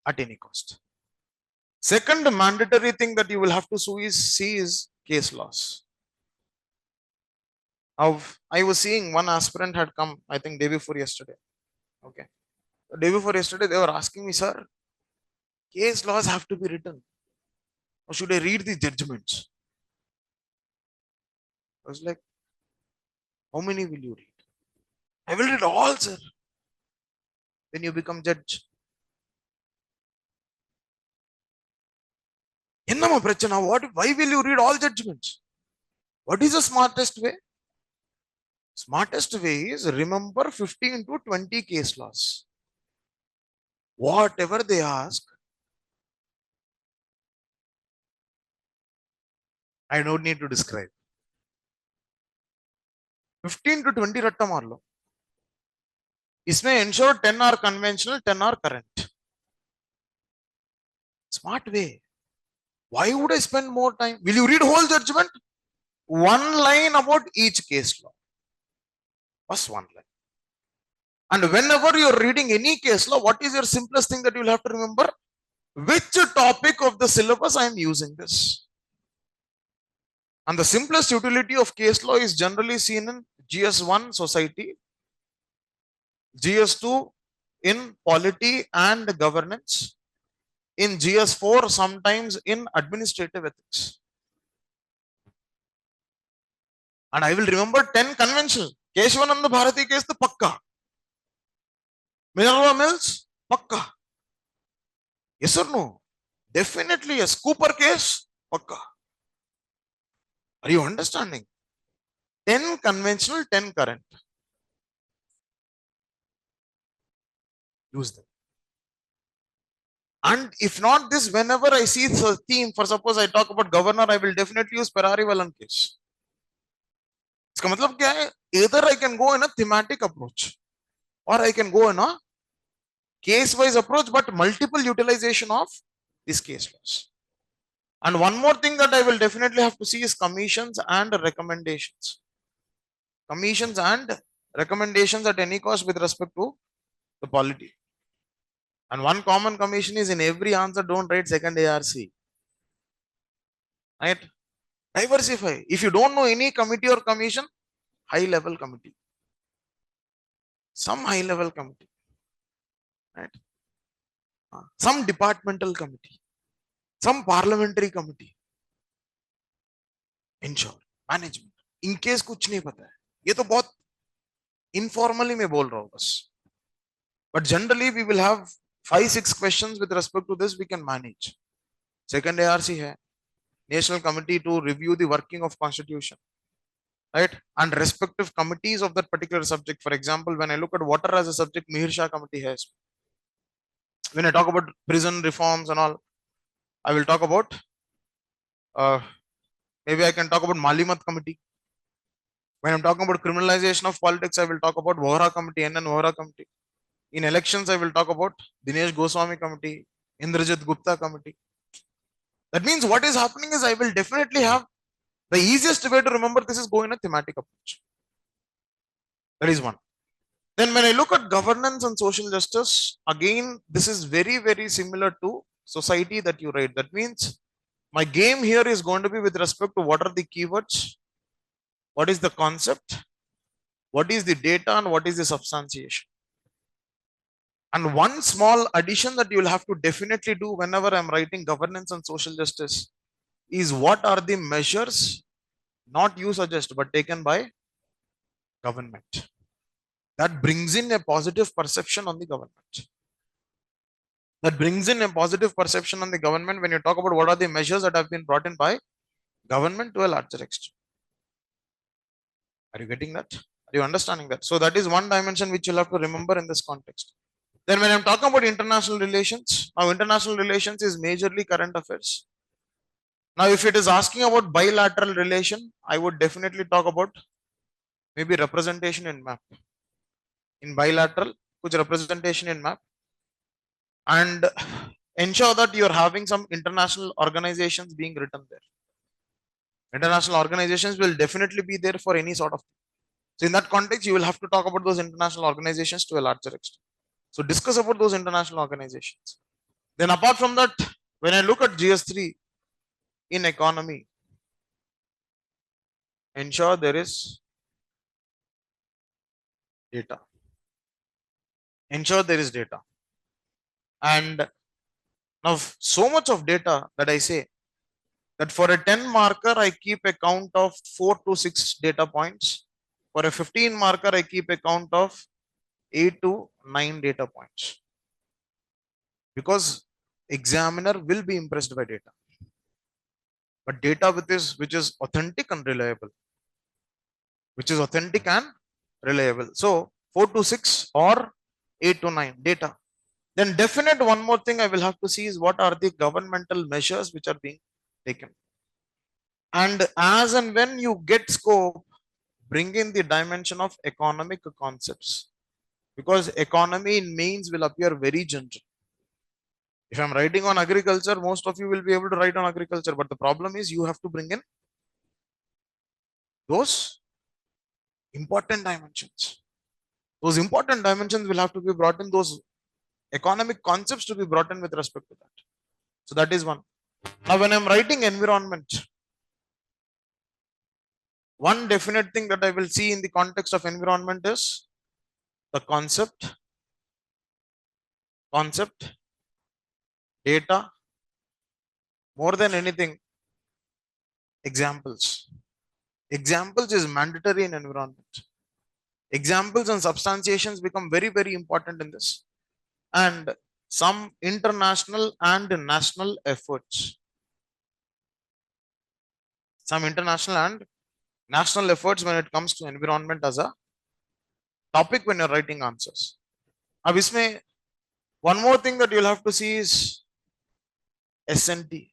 at any cost. Second mandatory thing that you will have to see is case laws. I was seeing one aspirant had come, I think day before yesterday. Okay. The day before yesterday, they were asking me, sir, case laws have to be written. Or should I read the judgments? I was like, how many will you read? I will read all, sir. When you become judge. Why will you read all judgments? What is the smartest way? Smartest way is remember 15 to 20 case laws. Whatever they ask, I don't need to describe. 15 to 20 ratta maar lo. इसमें ensure 10 are conventional, 10 are current. Smart way. Why would I spend more time? Will you read whole judgment? One line about each case law. First one line. And whenever you're reading any case law, what is your simplest thing that you'll have to remember? Which topic of the syllabus I am using this? And the simplest utility of case law is generally seen in GS1 society, GS2 in polity and governance, in GS4 sometimes in administrative ethics. And I will remember 10 conventional. Keshavananda Bharati case to Pakka. Minerva Mills, Pakka. Yes or no? Definitely yes. Cooper case, Pakka. Are you understanding? 10 conventional, 10 current. Use them. And if not this, whenever I see the theme, for suppose I talk about governor, I will definitely use Perarivalan case. इसका मतलब क्या है? Either I can go in a thematic approach or I can go in a case wise approach, but multiple utilization of this case laws. And one more thing that I will definitely have to see is commissions and recommendations. Commissions and recommendations at any cost with respect to the polity. And one common commission is in every answer, don't write second ARC. Right? Diversify. If you don't know any committee or commission, high level committee. Some high level committee. Right? Some departmental committee. Some parliamentary committee. Ensure. Management. In case कुछ नहीं पता है. ये तो बहुत informally मैं बोल रहा हूँ बस. But generally we will have 5-6 questions with respect to this we can manage. Second ARC hai, National Committee to review the working of Constitution, right? And respective committees of that particular subject. For example, when I look at water as a subject, Mihir Shah Committee has. When I talk about prison reforms and all, I will talk about, maybe I can talk about Malimat Committee. When I'm talking about criminalization of politics, I will talk about Vohra Committee, NN Vohra Committee. In elections, I will talk about Dinesh Goswami Committee, Indrajit Gupta Committee. That means what is happening is I will definitely have the easiest way to remember this is go in a thematic approach. That is one. Then when I look at governance and social justice, again, this is very, very similar to society that you write. That means my game here is going to be with respect to what are the keywords, what is the concept, what is the data, and what is the substantiation. And one small addition that you will have to definitely do whenever I'm writing governance and social justice is what are the measures, not you suggest, but taken by government. That brings in a positive perception on the government. That brings in a positive perception on the government when you talk about what are the measures that have been brought in by government to a larger extent. Are you getting that? Are you understanding that? So that is one dimension which you'll have to remember in this context. Then when I'm talking about international relations, now international relations is majorly current affairs. Now if it is asking about bilateral relation, I would definitely talk about maybe representation in map. In bilateral, kuch representation in map. And ensure that you're having some international organizations being written there. International organizations will definitely be there for any sort of. So in that context, you will have to talk about those international organizations to a larger extent. So discuss about those international organizations. Then apart from that, when I look at GS3 in economy, ensure there is data. Ensure there is data. And now so much of data that I say that for a 10 marker, I keep a count of 4 to 6 data points. For a 15 marker, I keep a count of 8 to 9 data points. Because examiner will be impressed by data. But data which is authentic and reliable. Which is authentic and reliable. So 4 to 6 or 8 to 9 data. Then definite one more thing I will have to see is what are the governmental measures which are being taken. And as and when you get scope, bring in the dimension of economic concepts. Because economy in mains will appear very general. If I'm writing on agriculture, most of you will be able to write on agriculture. But the problem is you have to bring in those important dimensions. Those important dimensions will have to be brought in, those economic concepts to be brought in with respect to that. So that is one. Now, when I'm writing environment, one definite thing that I will see in the context of environment is the concept, data, more than anything, examples. Examples is mandatory in environment. Examples and substantiations become very, very important in this. And some international and national efforts. Some international and national efforts when it comes to environment as a topic when you're writing answers. अब इसमें one more thing that you'll have to see is SNT.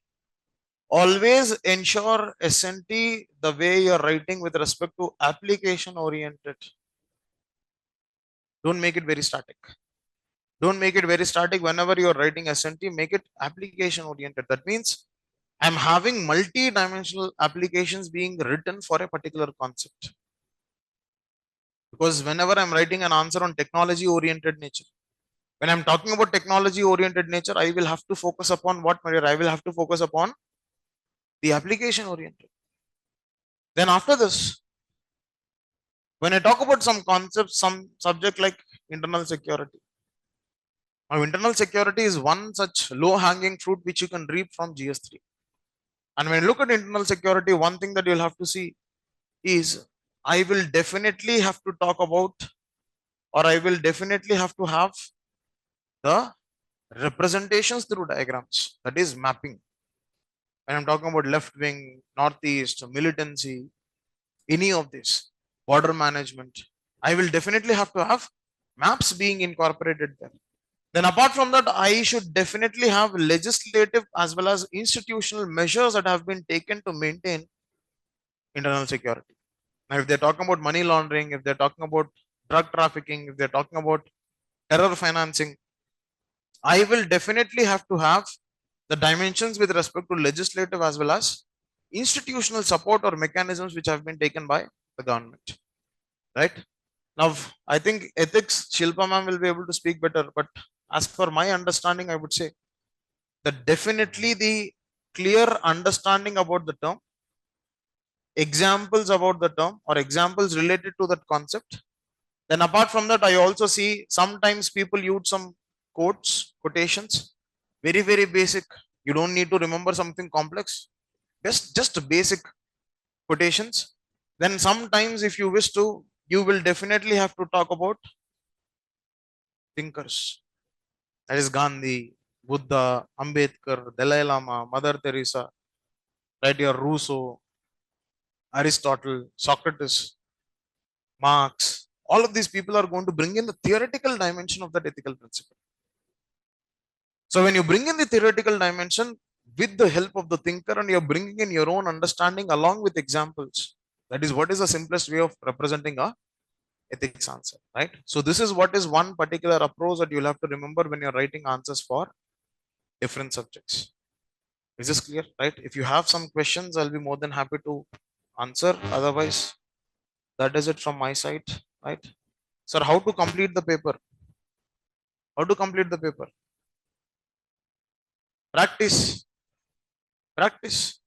Always ensure SNT the way you're writing with respect to application oriented. Don't make it very static. Don't make it very static. Whenever you're writing SNT, make it application oriented. That means I'm having multi-dimensional applications being written for a particular concept. Because whenever I'm writing an answer on technology oriented nature, when I'm talking about technology oriented nature, I will have to focus upon what material? I will have to focus upon the application oriented. Then after this, when I talk about some concepts, some subject like internal security. Now, internal security is one such low hanging fruit which you can reap from GS3. And when you look at internal security, one thing that you'll have to see is I will definitely have to talk about, or I will definitely have to have the representations through diagrams. That is mapping. When I'm talking about left wing, northeast, militancy, any of this, border management, I will definitely have to have maps being incorporated there. Then apart from that, I should definitely have legislative as well as institutional measures that have been taken to maintain internal security. Now, if they're talking about money laundering, if they're talking about drug trafficking, if they're talking about terror financing, I will definitely have to have the dimensions with respect to legislative as well as institutional support or mechanisms which have been taken by the government. Right? Now, I think ethics, Shilpa ma'am will be able to speak better, but as per my understanding, I would say that definitely the clear understanding about the term, examples about the term, or examples related to that concept. Then apart from that, I also see sometimes people use some quotes, quotations, very, very basic. You don't need to remember something complex, just basic quotations. Then sometimes if you wish to, you will definitely have to talk about thinkers. That is Gandhi, Buddha, Ambedkar, Dalai Lama, Mother Teresa, right? Your Rousseau, Aristotle, Socrates, Marx. All of these people are going to bring in the theoretical dimension of that ethical principle. So when you bring in the theoretical dimension with the help of the thinker and you're bringing in your own understanding along with examples, that is what is the simplest way of representing a ethics answer, right? So this is what is one particular approach that you'll have to remember when you're writing answers for different subjects. Is this clear, right? If you have some questions, I'll be more than happy to answer. Otherwise, that is it from my side, right? Sir, how to complete the paper? How to complete the paper? Practice, practice.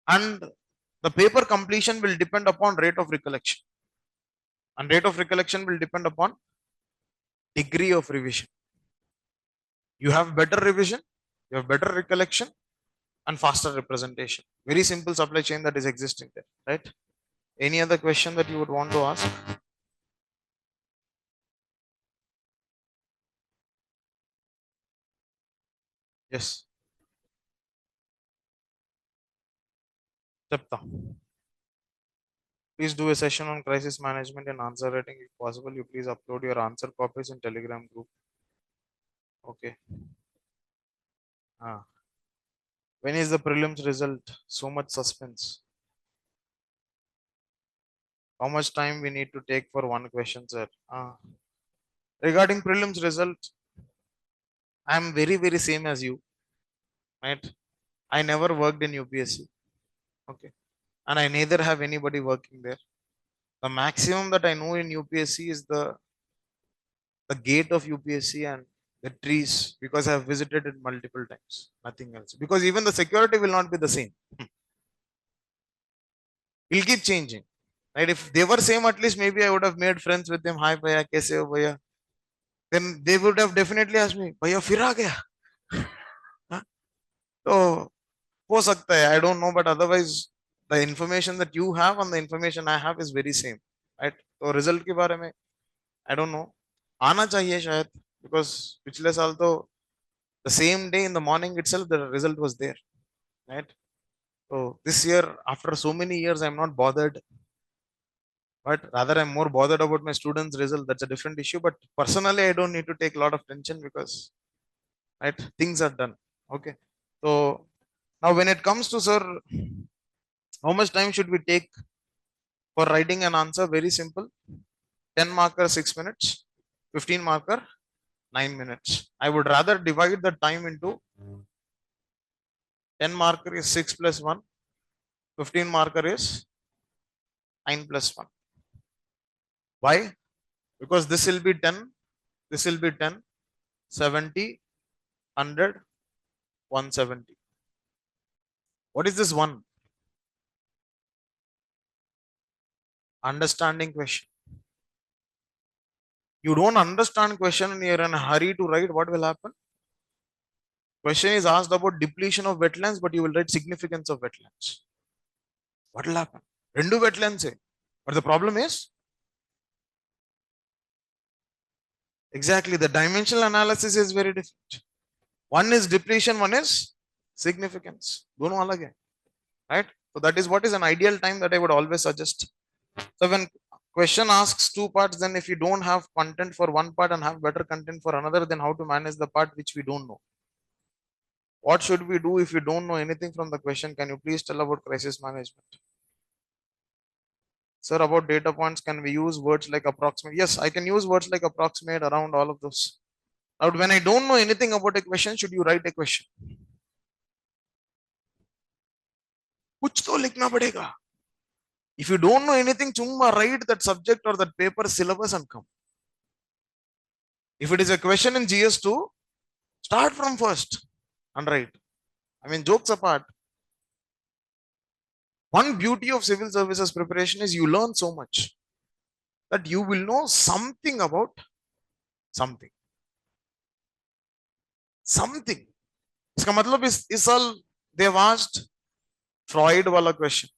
And the paper completion will depend upon rate of recollection. And rate of recollection will depend upon degree of revision. You have better revision, you have better recollection, and faster representation. Very simple supply chain that is existing there, right? Any other question that you would want to ask? Yes. Chapta. Please do a session on crisis management and answer writing. If possible, you please upload your answer copies in Telegram group. Okay. Ah. When is the prelims result? So much suspense. How much time we need to take for one question, sir? Ah. Regarding prelims result, I am very, very same as you. Right? I never worked in UPSC. Okay. And I neither have anybody working there. The maximum that I know in UPSC is the gate of UPSC and the trees, because I have visited it multiple times. Nothing else. Because even the security will not be the same. It'll keep changing. Right? If they were same, at least maybe I would have made friends with them. Hi bhaiya, kaise ho bhaiya? Then they would have definitely asked me, bhaiya fir aa gaya? Huh? So हो सकता है, I don't know, but otherwise the information that you have and the information I have is very same, right? तो result के बारे में I don't know, आना चाहिए शायद, because पिछले साल तो the same day in the morning itself the result was there, right? So this year, after so many years, I'm not bothered, but rather I'm more bothered about my students' result. That's a different issue. But personally, I don't need to take a lot of tension because, right, things are done. Okay. So now when it comes to, sir, how much time should we take for writing an answer? Very simple. 10 marker 6 minutes, 15 marker 9 minutes. I would rather divide the time into 10 marker is 6 plus 1, 15 marker is 9 plus 1. Why? Because this will be 10, this will be 10, 70, 100, 170. What is this one? Understanding question. You don't understand question and you're in a hurry to write, what will happen? Question is asked about depletion of wetlands, but you will write significance of wetlands. What will happen? Rendu wetlands hai. But the problem is, exactly, the dimensional analysis is very different. One is depletion, one is significance. Dono alag hai. Right? So that is what is an ideal time that I would always suggest. So when question asks two parts, then if you don't have content for one part and have better content for another, then how to manage the part which we don't know? What should we do if you don't know anything from the question? Can you please tell about crisis management? Sir, about data points, can we use words like approximate? Yes, I can use words like approximate around all of those. Now, when I don't know anything about a question, should you write a question? कुछ तो लिखना पड़ेगा. If you don't know anything, chumma write that subject or that paper syllabus and come. If it is a question in GS2, start from first and write. I mean, jokes apart. One beauty of civil services preparation is you learn so much that you will know something about something. Something. इसका मतलब इस साल they have asked Freud wala question.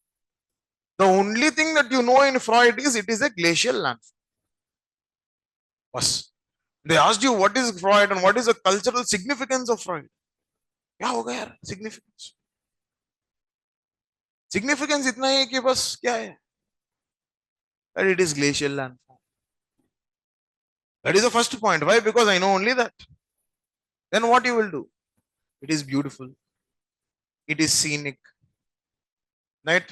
The only thing that you know in Freud is it is a glacial landform. बस. They asked you what is Freud and what is the cultural significance of Freud. क्या होगा यार significance? Significance इतना है कि बस क्या है? That it is glacial landform. That is the first point. Why? Because I know only that. Then what you will do? It is beautiful. It is scenic. Right?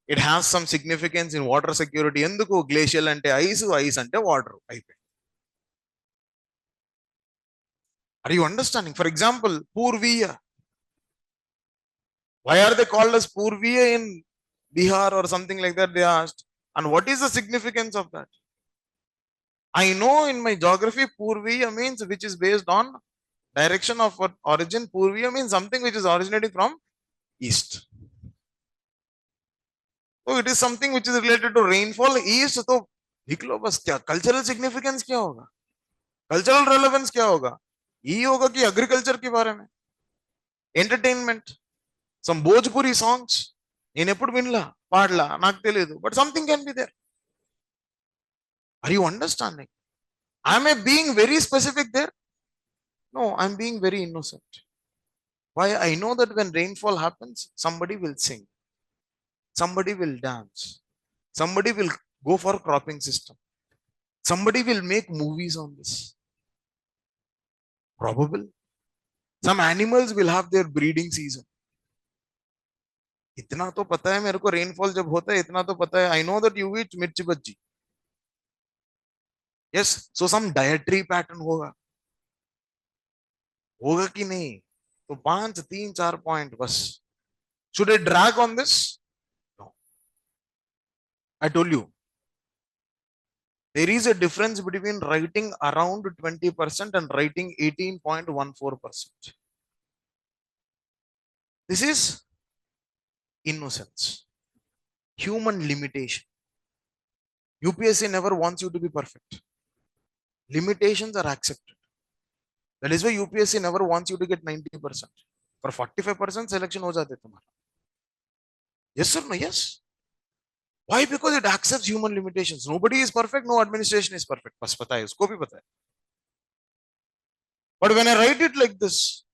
It has some significance in water security. ఎందుకు glacial అంటే ice అంటే water. Are you understanding? For example, Purviya. Why are they called as Purviya in Bihar or something like that? They asked. And what is the significance of that? I know in my geography, Purviya means which is based on direction of origin. Purviya means something which is originating from east. So it is something which is related to rainfall east. तो लिख लो बस क्या cultural significance क्या होगा, cultural relevance क्या होगा, ये होगा कि एग्रीकल्चर के बारे में, ఎంటర్టైన్మెంట్, some భోజ్పురి సాంగ్స్ నేను ఎప్పుడు వినలా పాడలా నాకు తెలియదు, but something can be there. Are you understanding? I'm a being very specific there? No, I'm being very innocent. Why? I know that when rainfall happens, somebody will sing, somebody will dance, somebody will go for cropping system, somebody will make movies on this. Probable. Some animals will have their breeding season. इतना तो पता है मेरे को, rainfall जब होता है इतना तो पता है. I know that you eat मिर्ची बज्जी. यस, सो सम डायटरी पैटर्न होगा, होगा कि नहीं? तो 5 3 4 पॉइंट बस. Should I drag on this? No. I told you there is a difference between writing around 20% and writing 18.14%. This is innocence, human limitation. UPSC never wants you to be perfect. Limitations are accepted. That is why UPSC never wants you to get 90%. For 45% selection हो जाते तुम्हारा. Yes or no? Yes. Why? Because it accepts human limitations. Nobody is perfect. No administration is perfect. बस पता है उसको भी पता है. But when I write it like this,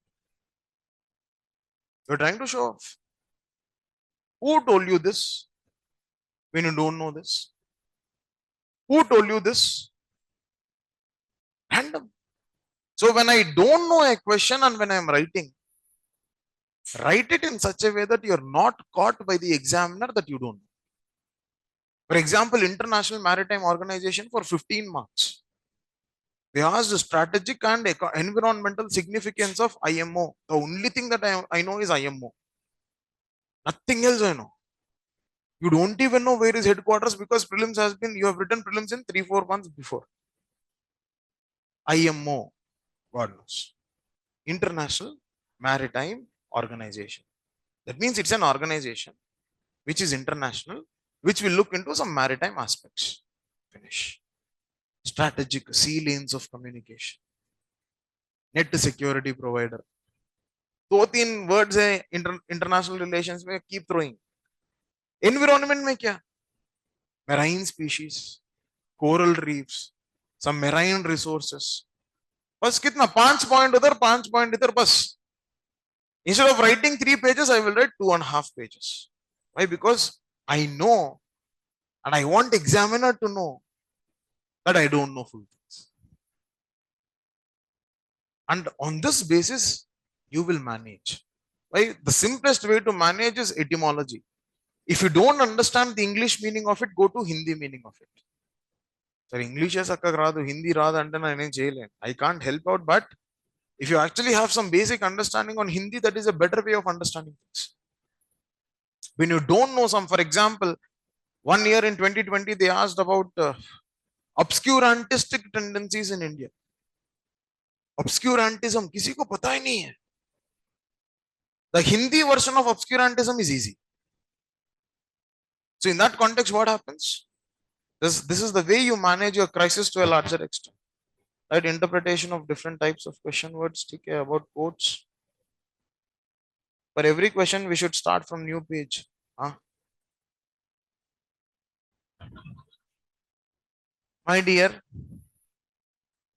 you're trying to show off. Who told you this when you don't know this? Who told you this? Random. So when I don't know a question and when I'm writing, write it in such a way that you're not caught by the examiner that you don't know. For example, International Maritime Organization for 15 marks. They asked the strategic and environmental significance of IMO. The only thing that I know is IMO. Nothing else I know. You don't even know where is headquarters because prelims has been, you have written prelims in 3-4 months before. IMO, God knows. International Maritime Organization. That means it's an organization which is international, which will look into some maritime aspects. Finish. Strategic sea lanes of communication. Net security provider. दो तीन words है international relations में keep throwing. Environment में क्या? Marine species, coral reefs, सम marine resources. बस कितना? 5 point उधर 5 point इधर. बस instead of writing 3 pages I will write 2.5 pages. Why? Because I know and I want examiner to know that I don't know full things, and on this basis you will manage. Why? The simplest way to manage is etymology. If you don't understand the English meaning of it, go to Hindi meaning of it. Sir, English is raadu, Hindi raadu ante na nenu cheyalenu. I can't help out, but if you actually have some basic understanding on Hindi, that is a better way of understanding things. When you don't know some, for example, one year in 2020, they asked about obscurantistic tendencies in India. Obscurantism, किसी को पता ही नहीं है. The Hindi version of obscurantism is easy. So in that context, what happens? This is the way you manage your crisis to a larger extent. Right? Interpretation of different types of question words. Okay, about quotes. For every question, we should start from new page. Huh? My dear,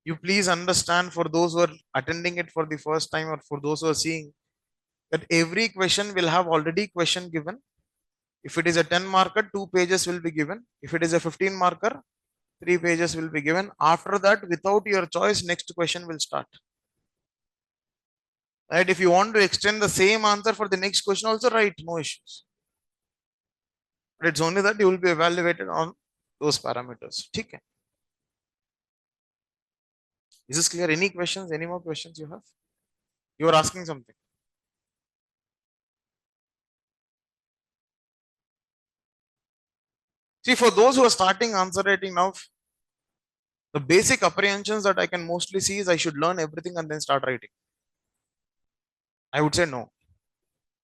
you please understand, for those who are attending it for the first time or for those who are seeing, that every question will have already question given. If it is a 10 marker, 2 pages will be given. If it is a 15 marker, 3 pages will be given. After that, without your choice, next question will start. Right? If you want to extend the same answer for the next question, also write, no issues. But it's only that you will be evaluated on those parameters. Okay. Is this clear? Any questions? Any more questions you have? You are asking something. See, for those who are starting answer writing now, the basic apprehensions that I can mostly see is I should learn everything and then start writing. I would say no.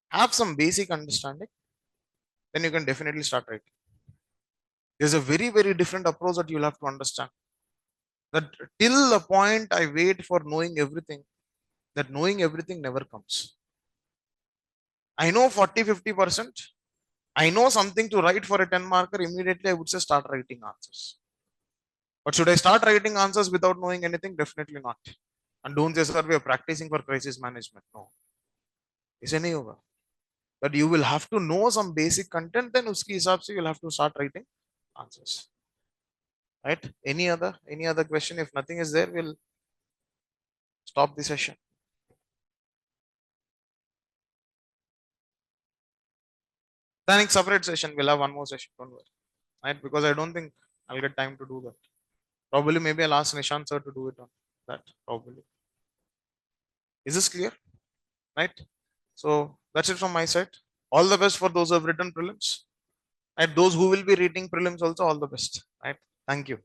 Have some basic understanding, then you can definitely start writing. There's a very, very different approach that you'll have to understand. That till the point I wait for knowing everything, that knowing everything never comes. I know 40-50%. I know something to write for a 10 marker, immediately I would say start writing answers. But should I start writing answers without knowing anything? Definitely not. And don't say, sir, we are practicing for crisis management. No. Isn't it over? But you will have to know some basic content, then uski hisab se you'll have to start writing answers. Right? Any other question? If nothing is there, we'll stop the session. Then next separate session, we'll have one more session. Don't worry. Right? Because I don't think I'll get time to do that. Probably maybe I'll ask Nishant sir to do it on that. Probably. Is this clear? Right? So that's it from my side. All the best for those who have written prelims. And those who will be reading prelims also, all the best. Right? Thank you.